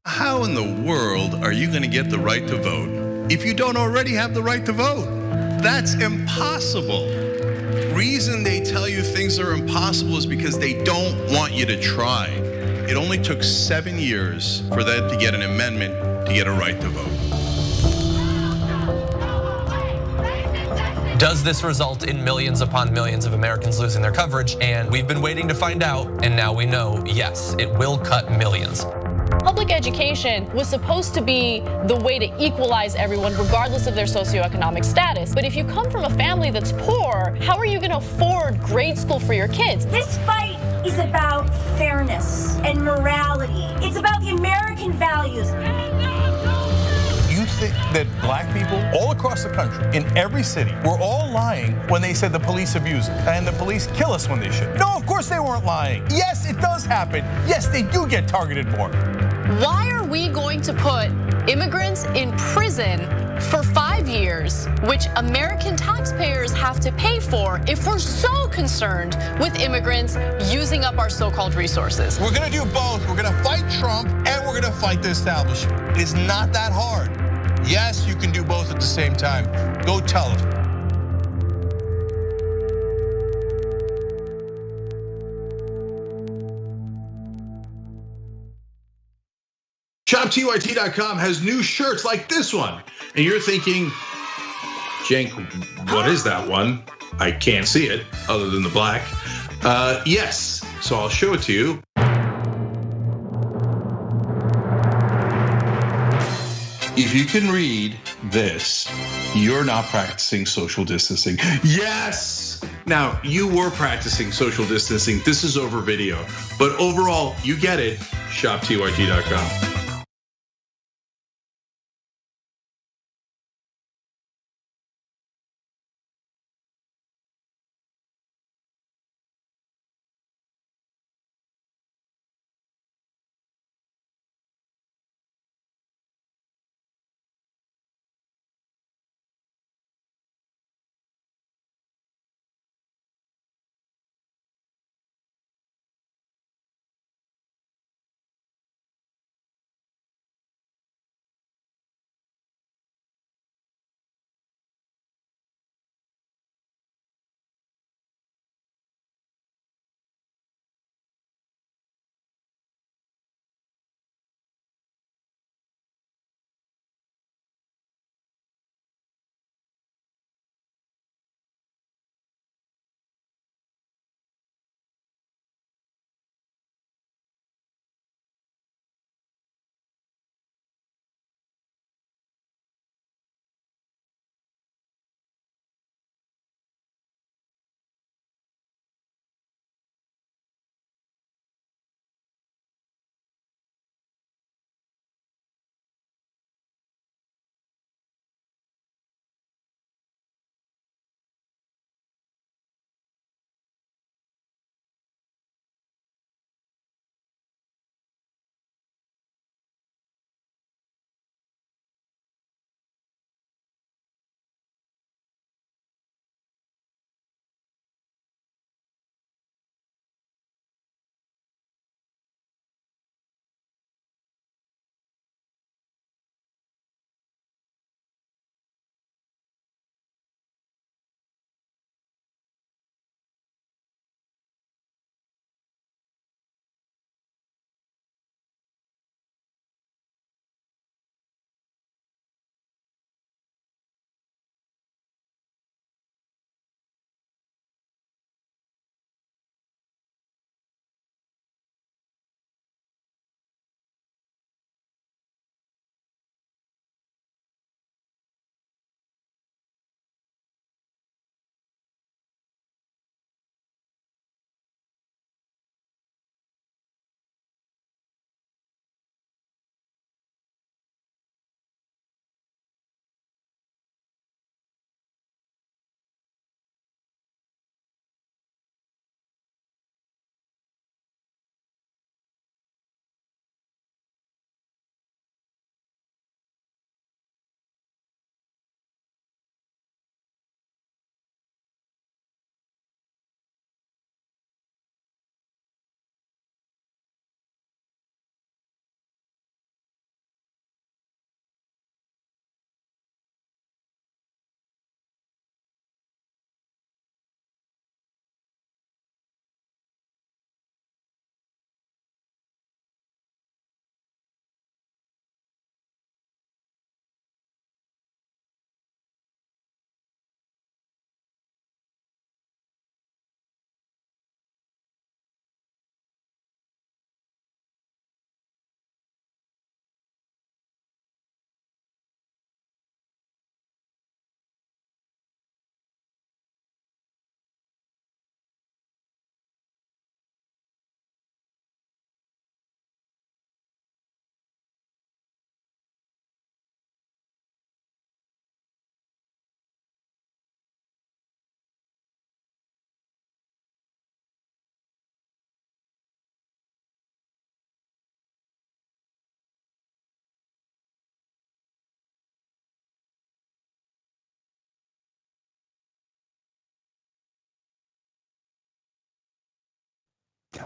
How in the world are you going to get the right to vote if you don't already have the right to vote? That's impossible. Reason they tell you things are impossible is because they don't want you to try. It only took 7 years for that to get an amendment to get a right to vote. Does this result in millions upon millions of Americans losing their coverage? And we've been waiting to find out, and now we know, yes, it will cut millions. Public education was supposed to be the way to equalize everyone regardless of their socioeconomic status. But if you come from a family that's poor, how are you going to afford grade school for your kids? This fight is about fairness and morality. It's about the American values. You think that black people all across the country, in every city, were all lying when they said the police abuse us and the police kill us when they should? No, of course they weren't lying. Yes, it does happen. Yes, they do get targeted more. Why are we going to put immigrants in prison for 5 years, which American taxpayers have to pay for, if we're so concerned with immigrants using up our so-called resources? We're gonna do both. We're gonna fight Trump and we're gonna fight the establishment. It is not that hard. Yes, you can do both at the same time. Go tell them. ShopTYT.com has new shirts like this one. And you're thinking, Cenk, what is that one? I can't see it other than the black. Yes, so I'll show it to you. If you can read this, you're not practicing social distancing. Yes! Now, you were practicing social distancing. This is over video. But overall, you get it. ShopTYT.com.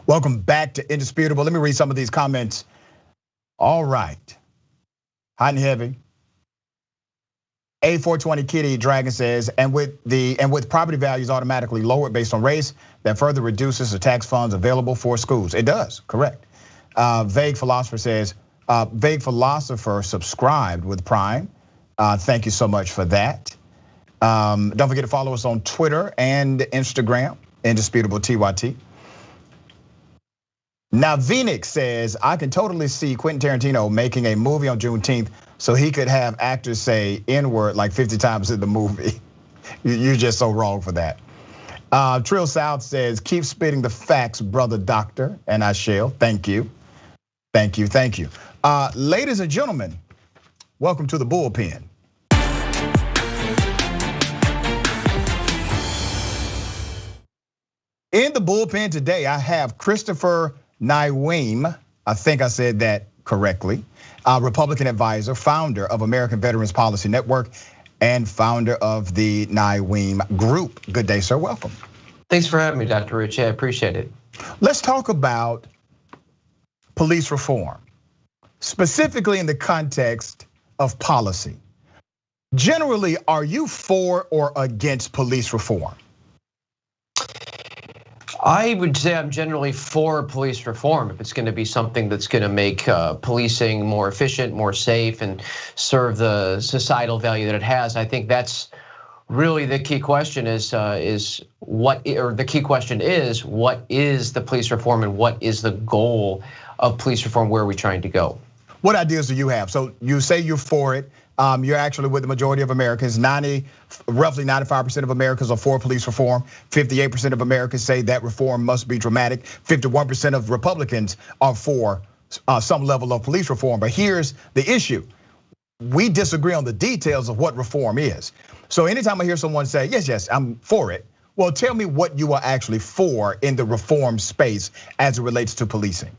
Welcome back to Indisputable. Let me read some of these comments. All right, hot and heavy. A420 Kitty Dragon says, and with property values automatically lowered based on race, that further reduces the tax funds available for schools. It does, correct. Vague Philosopher says, Vague Philosopher subscribed with Prime. Thank you so much for that. Don't forget to follow us on Twitter and Instagram, Indisputable TYT. Now, Venix says, I can totally see Quentin Tarantino making a movie on Juneteenth so he could have actors say N-word like 50 times in the movie. You're just so wrong for that. Trill South says, keep spitting the facts, brother doctor, and I shall. Thank you. Thank you, thank you. Ladies and gentlemen, welcome to the Bullpen. In the Bullpen today, I have Christopher Neiweem, I think I said that correctly, Republican advisor, founder of American Veterans Policy Network, and founder of the Neiweem Group. Good day, sir, welcome. Thanks for having me, Dr. Rich, I appreciate it. Let's talk about police reform, specifically in the context of policy. Generally, are you for or against police reform? I would say I'm generally for police reform if it's going to be something that's going to make policing more efficient, more safe, and serve the societal value that it has. I think that's really the key question is what is the police reform and what is the goal of police reform? Where are we trying to go? What ideas do you have? So you say you're for it. You're actually with the majority of Americans. Roughly 95% of Americans are for police reform. 58% of Americans say that reform must be dramatic. 51% of Republicans are for some level of police reform. But here's the issue. We disagree on the details of what reform is. So anytime I hear someone say, yes, I'm for it. Well, tell me what you are actually for in the reform space as it relates to policing.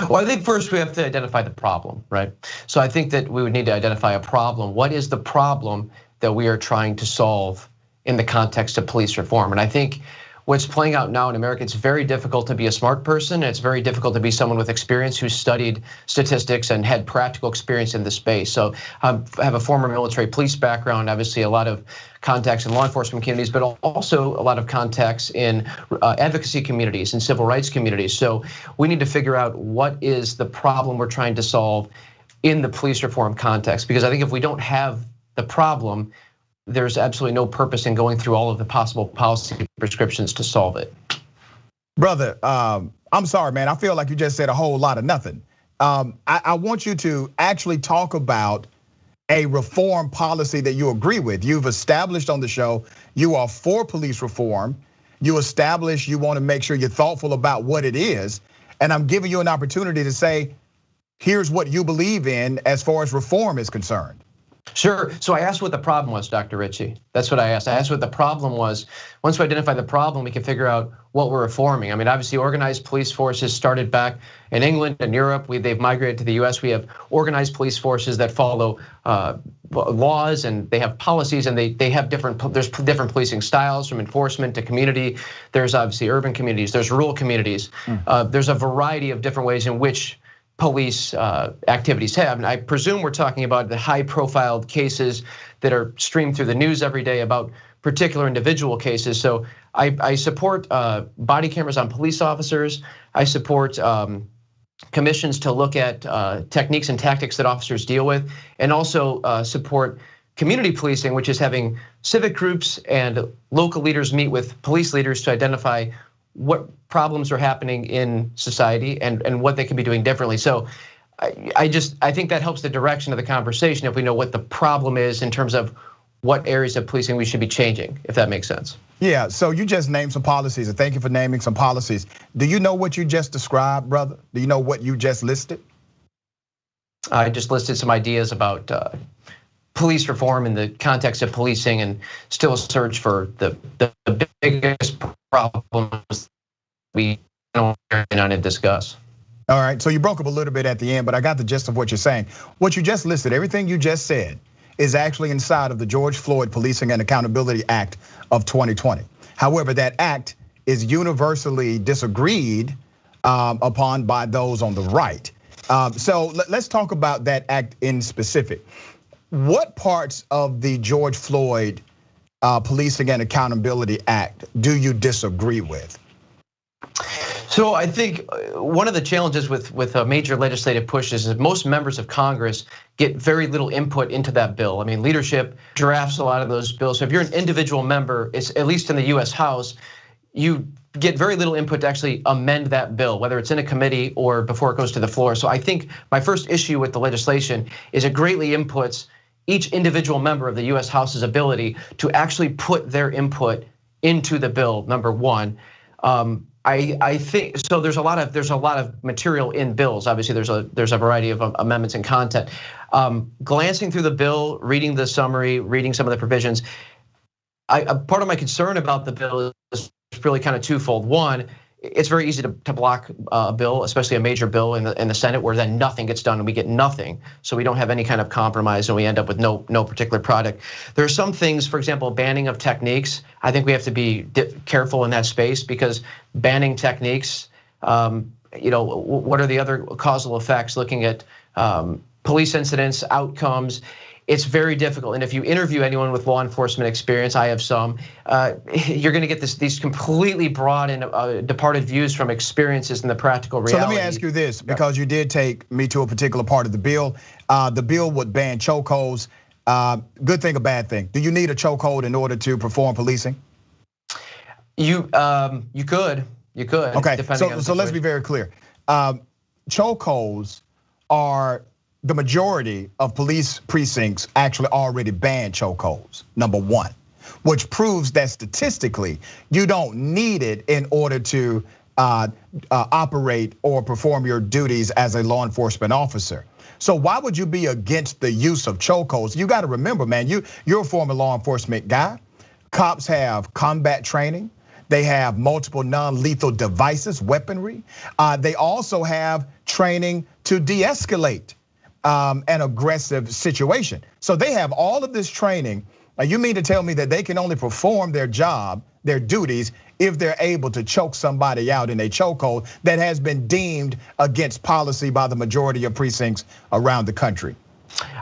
Well, I think first we have to identify the problem, right? So I think that we would need to identify a problem. What is the problem that we are trying to solve in the context of police reform? And I think what's playing out now in America, it's very difficult to be a smart person. It's very difficult to be someone with experience who studied statistics and had practical experience in the space. So I have a former military police background, obviously a lot of contacts in law enforcement communities, but also a lot of contacts in advocacy communities and civil rights communities. So we need to figure out what is the problem we're trying to solve in the police reform context. Because I think if we don't have the problem, there's absolutely no purpose in going through all of the possible policy prescriptions to solve it. Brother, I'm sorry, man. I feel like you just said a whole lot of nothing. I want you to actually talk about a reform policy that you agree with. You've established on the show, you are for police reform. You established you want to make sure you're thoughtful about what it is. And I'm giving you an opportunity to say, here's what you believe in as far as reform is concerned. Sure, so I asked what the problem was, Dr. Ritchie. That's what I asked. I asked what the problem was. Once we identify the problem, we can figure out what we're reforming. I mean, obviously organized police forces started back in England and Europe. They've migrated to the US. We have organized police forces that follow laws and they have policies and they have there's different policing styles from enforcement to community. There's obviously urban communities, there's rural communities. There's a variety of different ways in which police activities have. And I presume we're talking about the high profile cases that are streamed through the news every day about particular individual cases. So I support body cameras on police officers. I support commissions to look at techniques and tactics that officers deal with, and also support community policing, which is having civic groups and local leaders meet with police leaders to identify what problems are happening in society and what they can be doing differently. So I think that helps the direction of the conversation if we know what the problem is in terms of what areas of policing we should be changing, if that makes sense. Yeah, so you just named some policies, and thank you for naming some policies. Do you know what you just described, brother? Do you know what you just listed? I just listed some ideas about police reform in the context of policing and still a search for the biggest problems we don't discuss. All right, so you broke up a little bit at the end, but I got the gist of what you're saying. What you just listed, everything you just said is actually inside of the George Floyd Policing and Accountability Act of 2020. However, that act is universally disagreed upon by those on the right. So let's talk about that act in specific. What parts of the George Floyd Policing and Accountability Act do you disagree with? So I think one of the challenges with major legislative pushes is most members of Congress get very little input into that bill. I mean, leadership drafts a lot of those bills. So if you're an individual member, it's at least in the US House, you get very little input to actually amend that bill, whether it's in a committee or before it goes to the floor. So I think my first issue with the legislation is it greatly inputs each individual member of the US House's ability to actually put their input into the bill, number one. I think so. There's a lot of material in bills. Obviously, there's a variety of amendments and content. Glancing through the bill, reading the summary, reading some of the provisions, part of my concern about the bill is really kind of twofold. One, it's very easy to block a bill, especially a major bill in the Senate, where then nothing gets done and we get nothing. So we don't have any kind of compromise and we end up with no particular product. There are some things, for example, banning of techniques. I think we have to be careful in that space because banning techniques, what are the other causal effects? Looking at police incidents, outcomes. It's very difficult, and if you interview anyone with law enforcement experience, I have some, you're gonna get these completely broad and departed views from experiences in the practical reality. So let me ask you this, because you did take me to a particular part of the bill. The bill would ban chokeholds. Good thing or bad thing? Do you need a chokehold in order to perform policing? You could. Okay, so let's be very clear. Chokeholds are, the majority of police precincts actually already ban chokeholds, number one, which proves that statistically, you don't need it in order to operate or perform your duties as a law enforcement officer. So why would you be against the use of chokeholds? You gotta remember, man, you're a former law enforcement guy. Cops have combat training. They have multiple non-lethal devices, weaponry. They also have training to de-escalate an aggressive situation. So they have all of this training. You mean to tell me that they can only perform their job, their duties, if they're able to choke somebody out in a chokehold that has been deemed against policy by the majority of precincts around the country?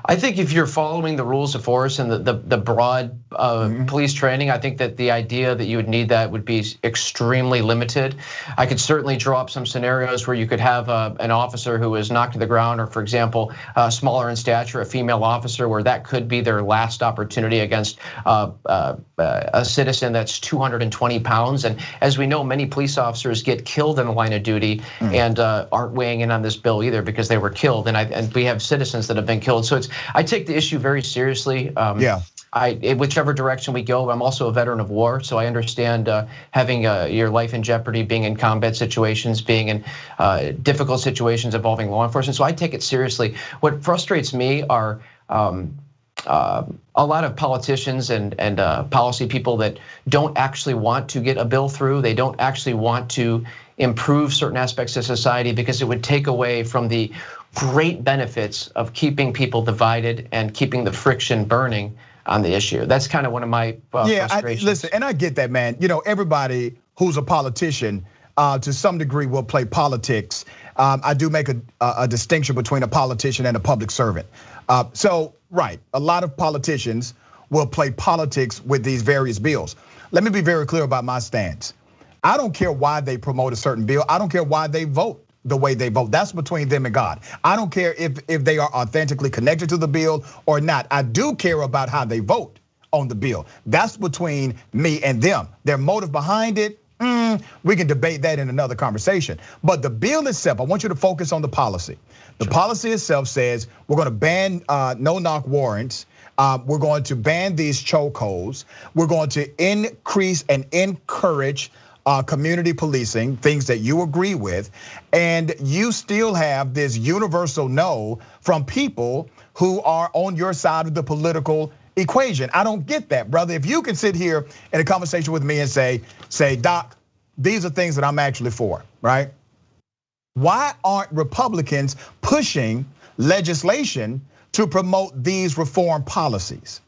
I think if you're following the rules of force and the broad police training, I think that the idea that you would need that would be extremely limited. I could certainly draw up some scenarios where you could have an officer who is knocked to the ground, or for example, smaller in stature, a female officer, where that could be their last opportunity against a citizen that's 220 pounds. And as we know, many police officers get killed in the line of duty and aren't weighing in on this bill either because they were killed. And we have citizens that have been killed. So I take the issue very seriously. Whichever direction we go, I'm also a veteran of war, so I understand having your life in jeopardy, being in combat situations, being in difficult situations involving law enforcement. So I take it seriously. What frustrates me are a lot of politicians and policy people that don't actually want to get a bill through. They don't actually want to improve certain aspects of society because it would take away from the great benefits of keeping people divided and keeping the friction burning on the issue. That's kind of one of my frustrations. Listen, and I get that, man. Everybody who's a politician to some degree will play politics. I do make a distinction between a politician and a public servant. So, right, a lot of politicians will play politics with these various bills. Let me be very clear about my stance. I don't care why they promote a certain bill. I don't care why they vote the way they vote. That's between them and God. I don't care if they are authentically connected to the bill or not. I do care about how they vote on the bill. That's between me and them. Their motive behind it, we can debate that in another conversation. But the bill itself, I want you to focus on the policy. The policy itself says we're gonna ban no-knock warrants. We're going to ban these chokeholds. We're going to increase and encourage community policing, things that you agree with, and you still have this universal no from people who are on your side of the political equation. I don't get that, brother. If you can sit here in a conversation with me and say, Doc, these are things that I'm actually for, right? Why aren't Republicans pushing legislation to promote these reform policies?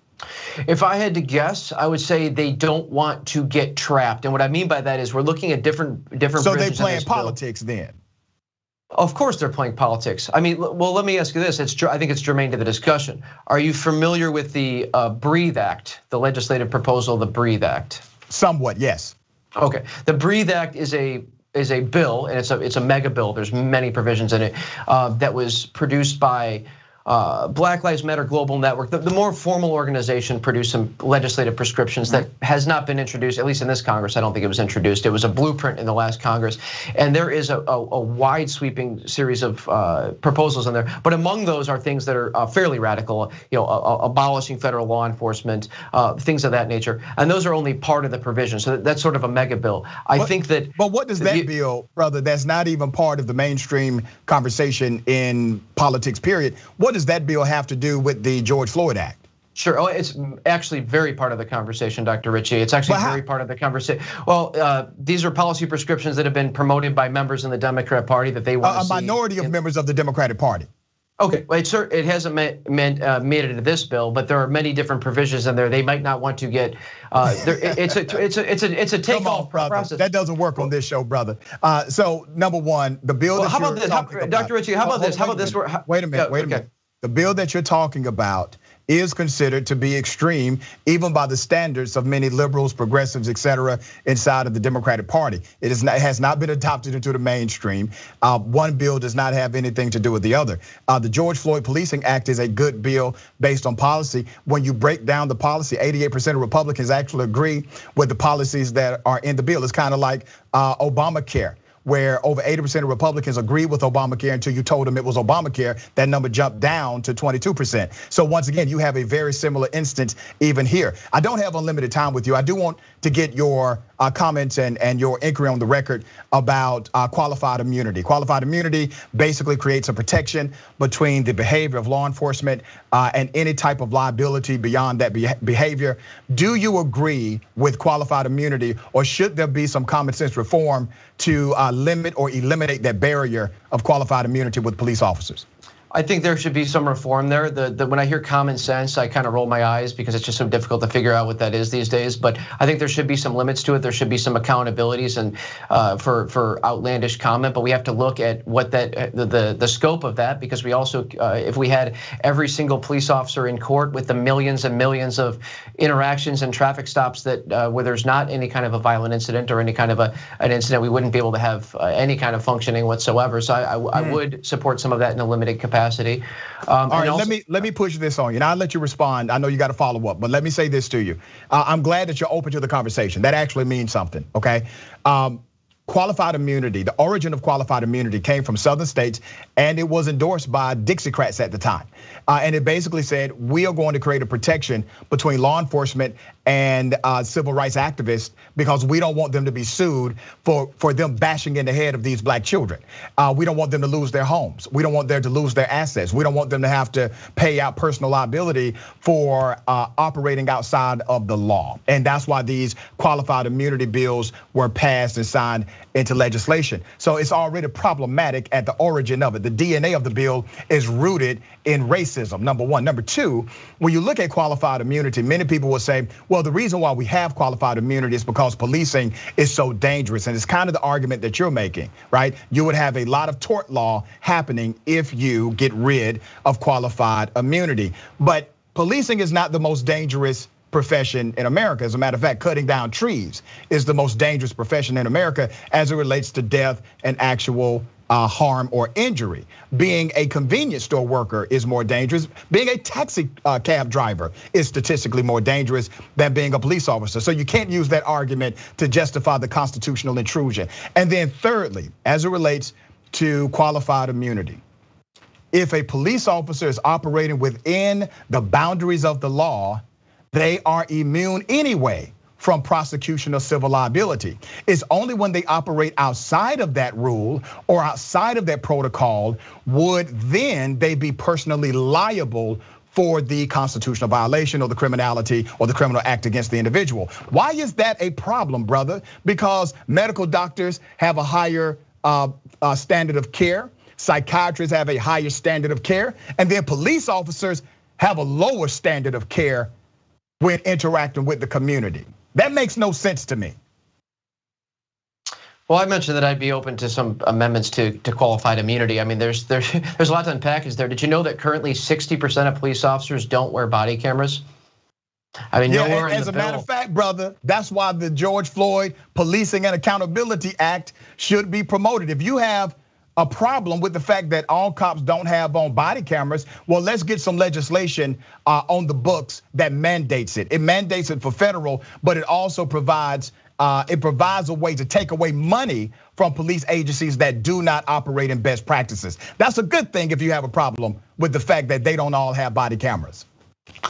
If I had to guess, I would say they don't want to get trapped. And what I mean by that is we're looking at different So they playing politics then? Of course they're playing politics. I mean, well, let me ask you this. I think it's germane to the discussion. Are you familiar with the Breathe Act, the legislative proposal, the Breathe Act? Somewhat, yes. Okay, the Breathe Act is a bill, and it's a mega bill. There's many provisions in it that was produced by Black Lives Matter Global Network. The more formal organization produced some legislative prescriptions that has not been introduced, at least in this Congress. I don't think it was introduced. It was a blueprint in the last Congress. And there is a wide sweeping series of proposals in there. But among those are things that are fairly radical, abolishing federal law enforcement, things of that nature. And those are only part of the provision. So that's sort of a mega bill. But what does that bill, brother, that's not even part of the mainstream conversation in politics, period, what does that bill have to do with the George Floyd Act? Sure, it's actually very part of the conversation, Dr. Ritchie. It's actually very part of the conversation. Well, these are policy prescriptions that have been promoted by members in the Democrat Party that they want to see. A minority of members of the Democratic Party. Okay, it hasn't made it into this bill, but there are many different provisions in there. They might not want to get. It's a take-off process. That doesn't work on this show, brother. So number one, the bill. Well, how about this, Dr. Ritchie? How about this? How about this? Wait a minute. The bill that you're talking about is considered to be extreme, even by the standards of many liberals, progressives, et cetera, inside of the Democratic Party. It has not been adopted into the mainstream. One bill does not have anything to do with the other. The George Floyd Policing Act is a good bill based on policy. When you break down the policy, 88% of Republicans actually agree with the policies that are in the bill. It's kind of like Obamacare, where over 80% of Republicans agree with Obamacare until you told them it was Obamacare. That number jumped down to 22%. So once again, you have a very similar instance even here. I don't have unlimited time with you. I do want to get your comments and your inquiry on the record about qualified immunity. Qualified immunity basically creates a protection between the behavior of law enforcement and any type of liability beyond that behavior. Do you agree with qualified immunity, or should there be some common sense reform to limit or eliminate that barrier of qualified immunity with police officers? I think there should be some reform there. When I hear common sense, I kind of roll my eyes because it's just so difficult to figure out what that is these days. But I think there should be some limits to it. There should be some accountabilities and for outlandish comment. But we have to look at what the scope of that, because we also, if we had every single police officer in court with the millions and millions of interactions and traffic stops that where there's not any kind of a violent incident or any kind of an incident, we wouldn't be able to have any kind of functioning whatsoever. So I would support some of that in a limited capacity. All right, let me push this on you. Now I'll let you respond. I know you got to follow up, but let me say this to you. I'm glad that you're open to the conversation. That actually means something, okay? Qualified immunity, the origin of qualified immunity came from southern states, and it was endorsed by Dixiecrats at the time. And it basically said, we are going to create a protection between law enforcement and civil rights activists because we don't want them to be sued for them bashing in the head of these black children. We don't want them to lose their homes. We don't want them to lose their assets. We don't want them to have to pay out personal liability for operating outside of the law. And that's why these qualified immunity bills were passed and signed into legislation. So it's already problematic at the origin of it. The DNA of the bill is rooted in racism, number one. Number two, when you look at qualified immunity, many people will say, well, the reason why we have qualified immunity is because policing is so dangerous. And it's kind of the argument that you're making, right? You would have a lot of tort law happening if you get rid of qualified immunity. But policing is not the most dangerous profession in America. As a matter of fact, cutting down trees is the most dangerous profession in America as it relates to death and actual harm or injury. Being a convenience store worker is more dangerous. Being a taxi cab driver is statistically more dangerous than being a police officer. So you can't use that argument to justify the constitutional intrusion. And then thirdly, as it relates to qualified immunity, if a police officer is operating within the boundaries of the law, they are immune anyway from prosecution or civil liability. It's only when they operate outside of that rule or outside of that protocol would then they be personally liable for the constitutional violation or the criminality or the criminal act against the individual. Why is that a problem, brother? Because medical doctors have a higher standard of care, psychiatrists have a higher standard of care, and then police officers have a lower standard of care when interacting with the community. That makes no sense to me. Well, I mentioned that I'd be open to some amendments to qualified immunity. I mean, there's a lot to unpack there. Did you know that currently 60% of police officers don't wear body cameras? I mean, yeah, as a matter of fact, brother, that's why the George Floyd Policing and Accountability Act should be promoted. If you have a problem with the fact that all cops don't have on body cameras, well, let's get some legislation on the books that mandates it. It mandates it for federal, but it also provides a way to take away money from police agencies that do not operate in best practices. That's a good thing if you have a problem with the fact that they don't all have body cameras.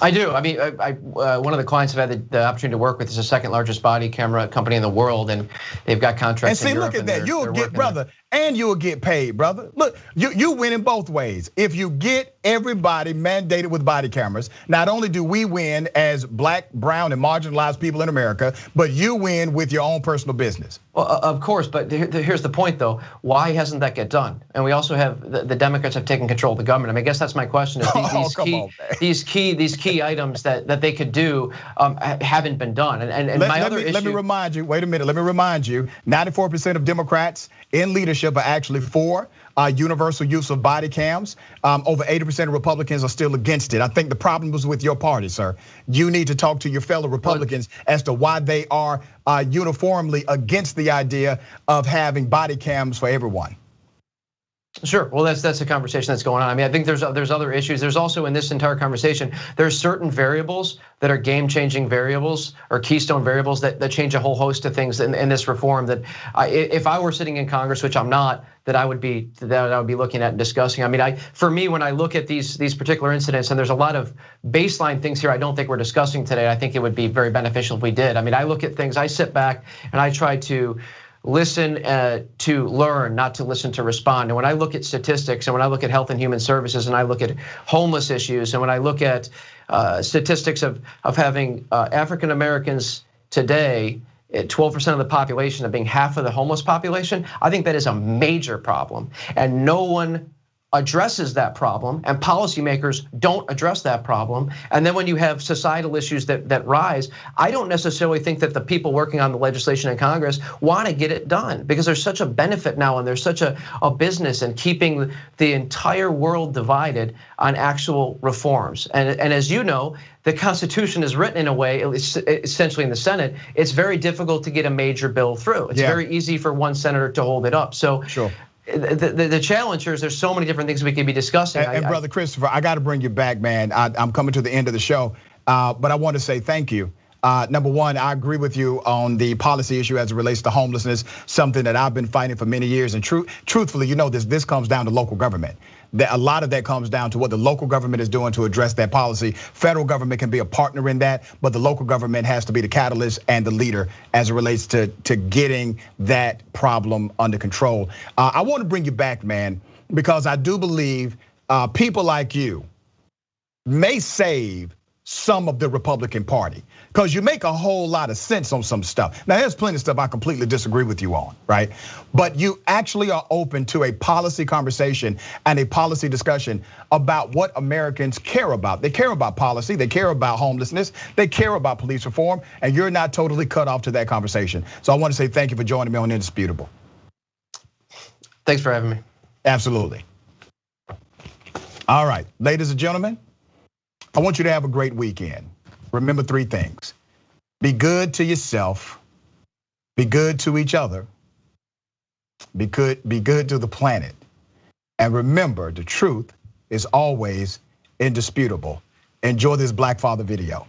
I do. I mean, one of the clients I've had the opportunity to work with is the second largest body camera company in the world, and they've got contracts. And see, look at that. You'll get, brother, and you'll get paid, brother. Look, you win in both ways. If you get everybody mandated with body cameras, not only do we win as black, brown, and marginalized people in America, but you win with your own personal business. Well, of course, but here's the point, though. Why hasn't that get done? And we also have the Democrats have taken control of the government. I mean, I guess that's my question: is these key items that they could do haven't been done. And my other issue. Let me remind you. Wait a minute. Let me remind you. 94% of Democrats in leadership are actually for universal use of body cams. Over 80% of Republicans are still against it. I think the problem was with your party, sir. You need to talk to your fellow Republicans as to why they are uniformly against the idea of having body cams for everyone. Sure. Well, that's a conversation that's going on. I mean, I think there's other issues. There's also in this entire conversation, there's certain variables that are game-changing variables or keystone variables that change a whole host of things in this reform. That if I were sitting in Congress, which I'm not, that I would be looking at and discussing. I mean, for me, when I look at these particular incidents, and there's a lot of baseline things here I don't think we're discussing today. I think it would be very beneficial if we did. I mean, I look at things, I sit back and I try to listen to learn, not to listen to respond. And when I look at statistics, and when I look at health and human services, and I look at homeless issues, and when I look at statistics of having African Americans today, 12% of the population of being half of the homeless population, I think that is a major problem. And no one addresses that problem, and policymakers don't address that problem. And then when you have societal issues that rise, I don't necessarily think that the people working on the legislation in Congress want to get it done, because there's such a benefit now, and there's such a business in keeping the entire world divided on actual reforms. And as you know, the Constitution is written in a way, essentially in the Senate, it's very difficult to get a major bill through. It's very easy for one senator to hold it up. So sure. The challenge here is there's so many different things we could be discussing. And Brother Christopher, I got to bring you back, man. I'm coming to the end of the show, but I want to say thank you. Number one, I agree with you on the policy issue as it relates to homelessness, something that I've been fighting for many years. And truthfully, you know, this comes down to local government. A lot of that comes down to what the local government is doing to address that policy. Federal government can be a partner in that, but the local government has to be the catalyst and the leader as it relates to getting that problem under control. I want to bring you back, man, because I do believe people like you may save some of the Republican Party, because you make a whole lot of sense on some stuff. Now, there's plenty of stuff I completely disagree with you on, right? But you actually are open to a policy conversation and a policy discussion about what Americans care about. They care about policy, they care about homelessness, they care about police reform, and you're not totally cut off to that conversation. So I want to say thank you for joining me on Indisputable. Thanks for having me. Absolutely. All right, ladies and gentlemen, I want you to have a great weekend. Remember 3 things. Be good to yourself, be good to each other, be good to the planet. And remember, the truth is always indisputable. Enjoy this Black Father video.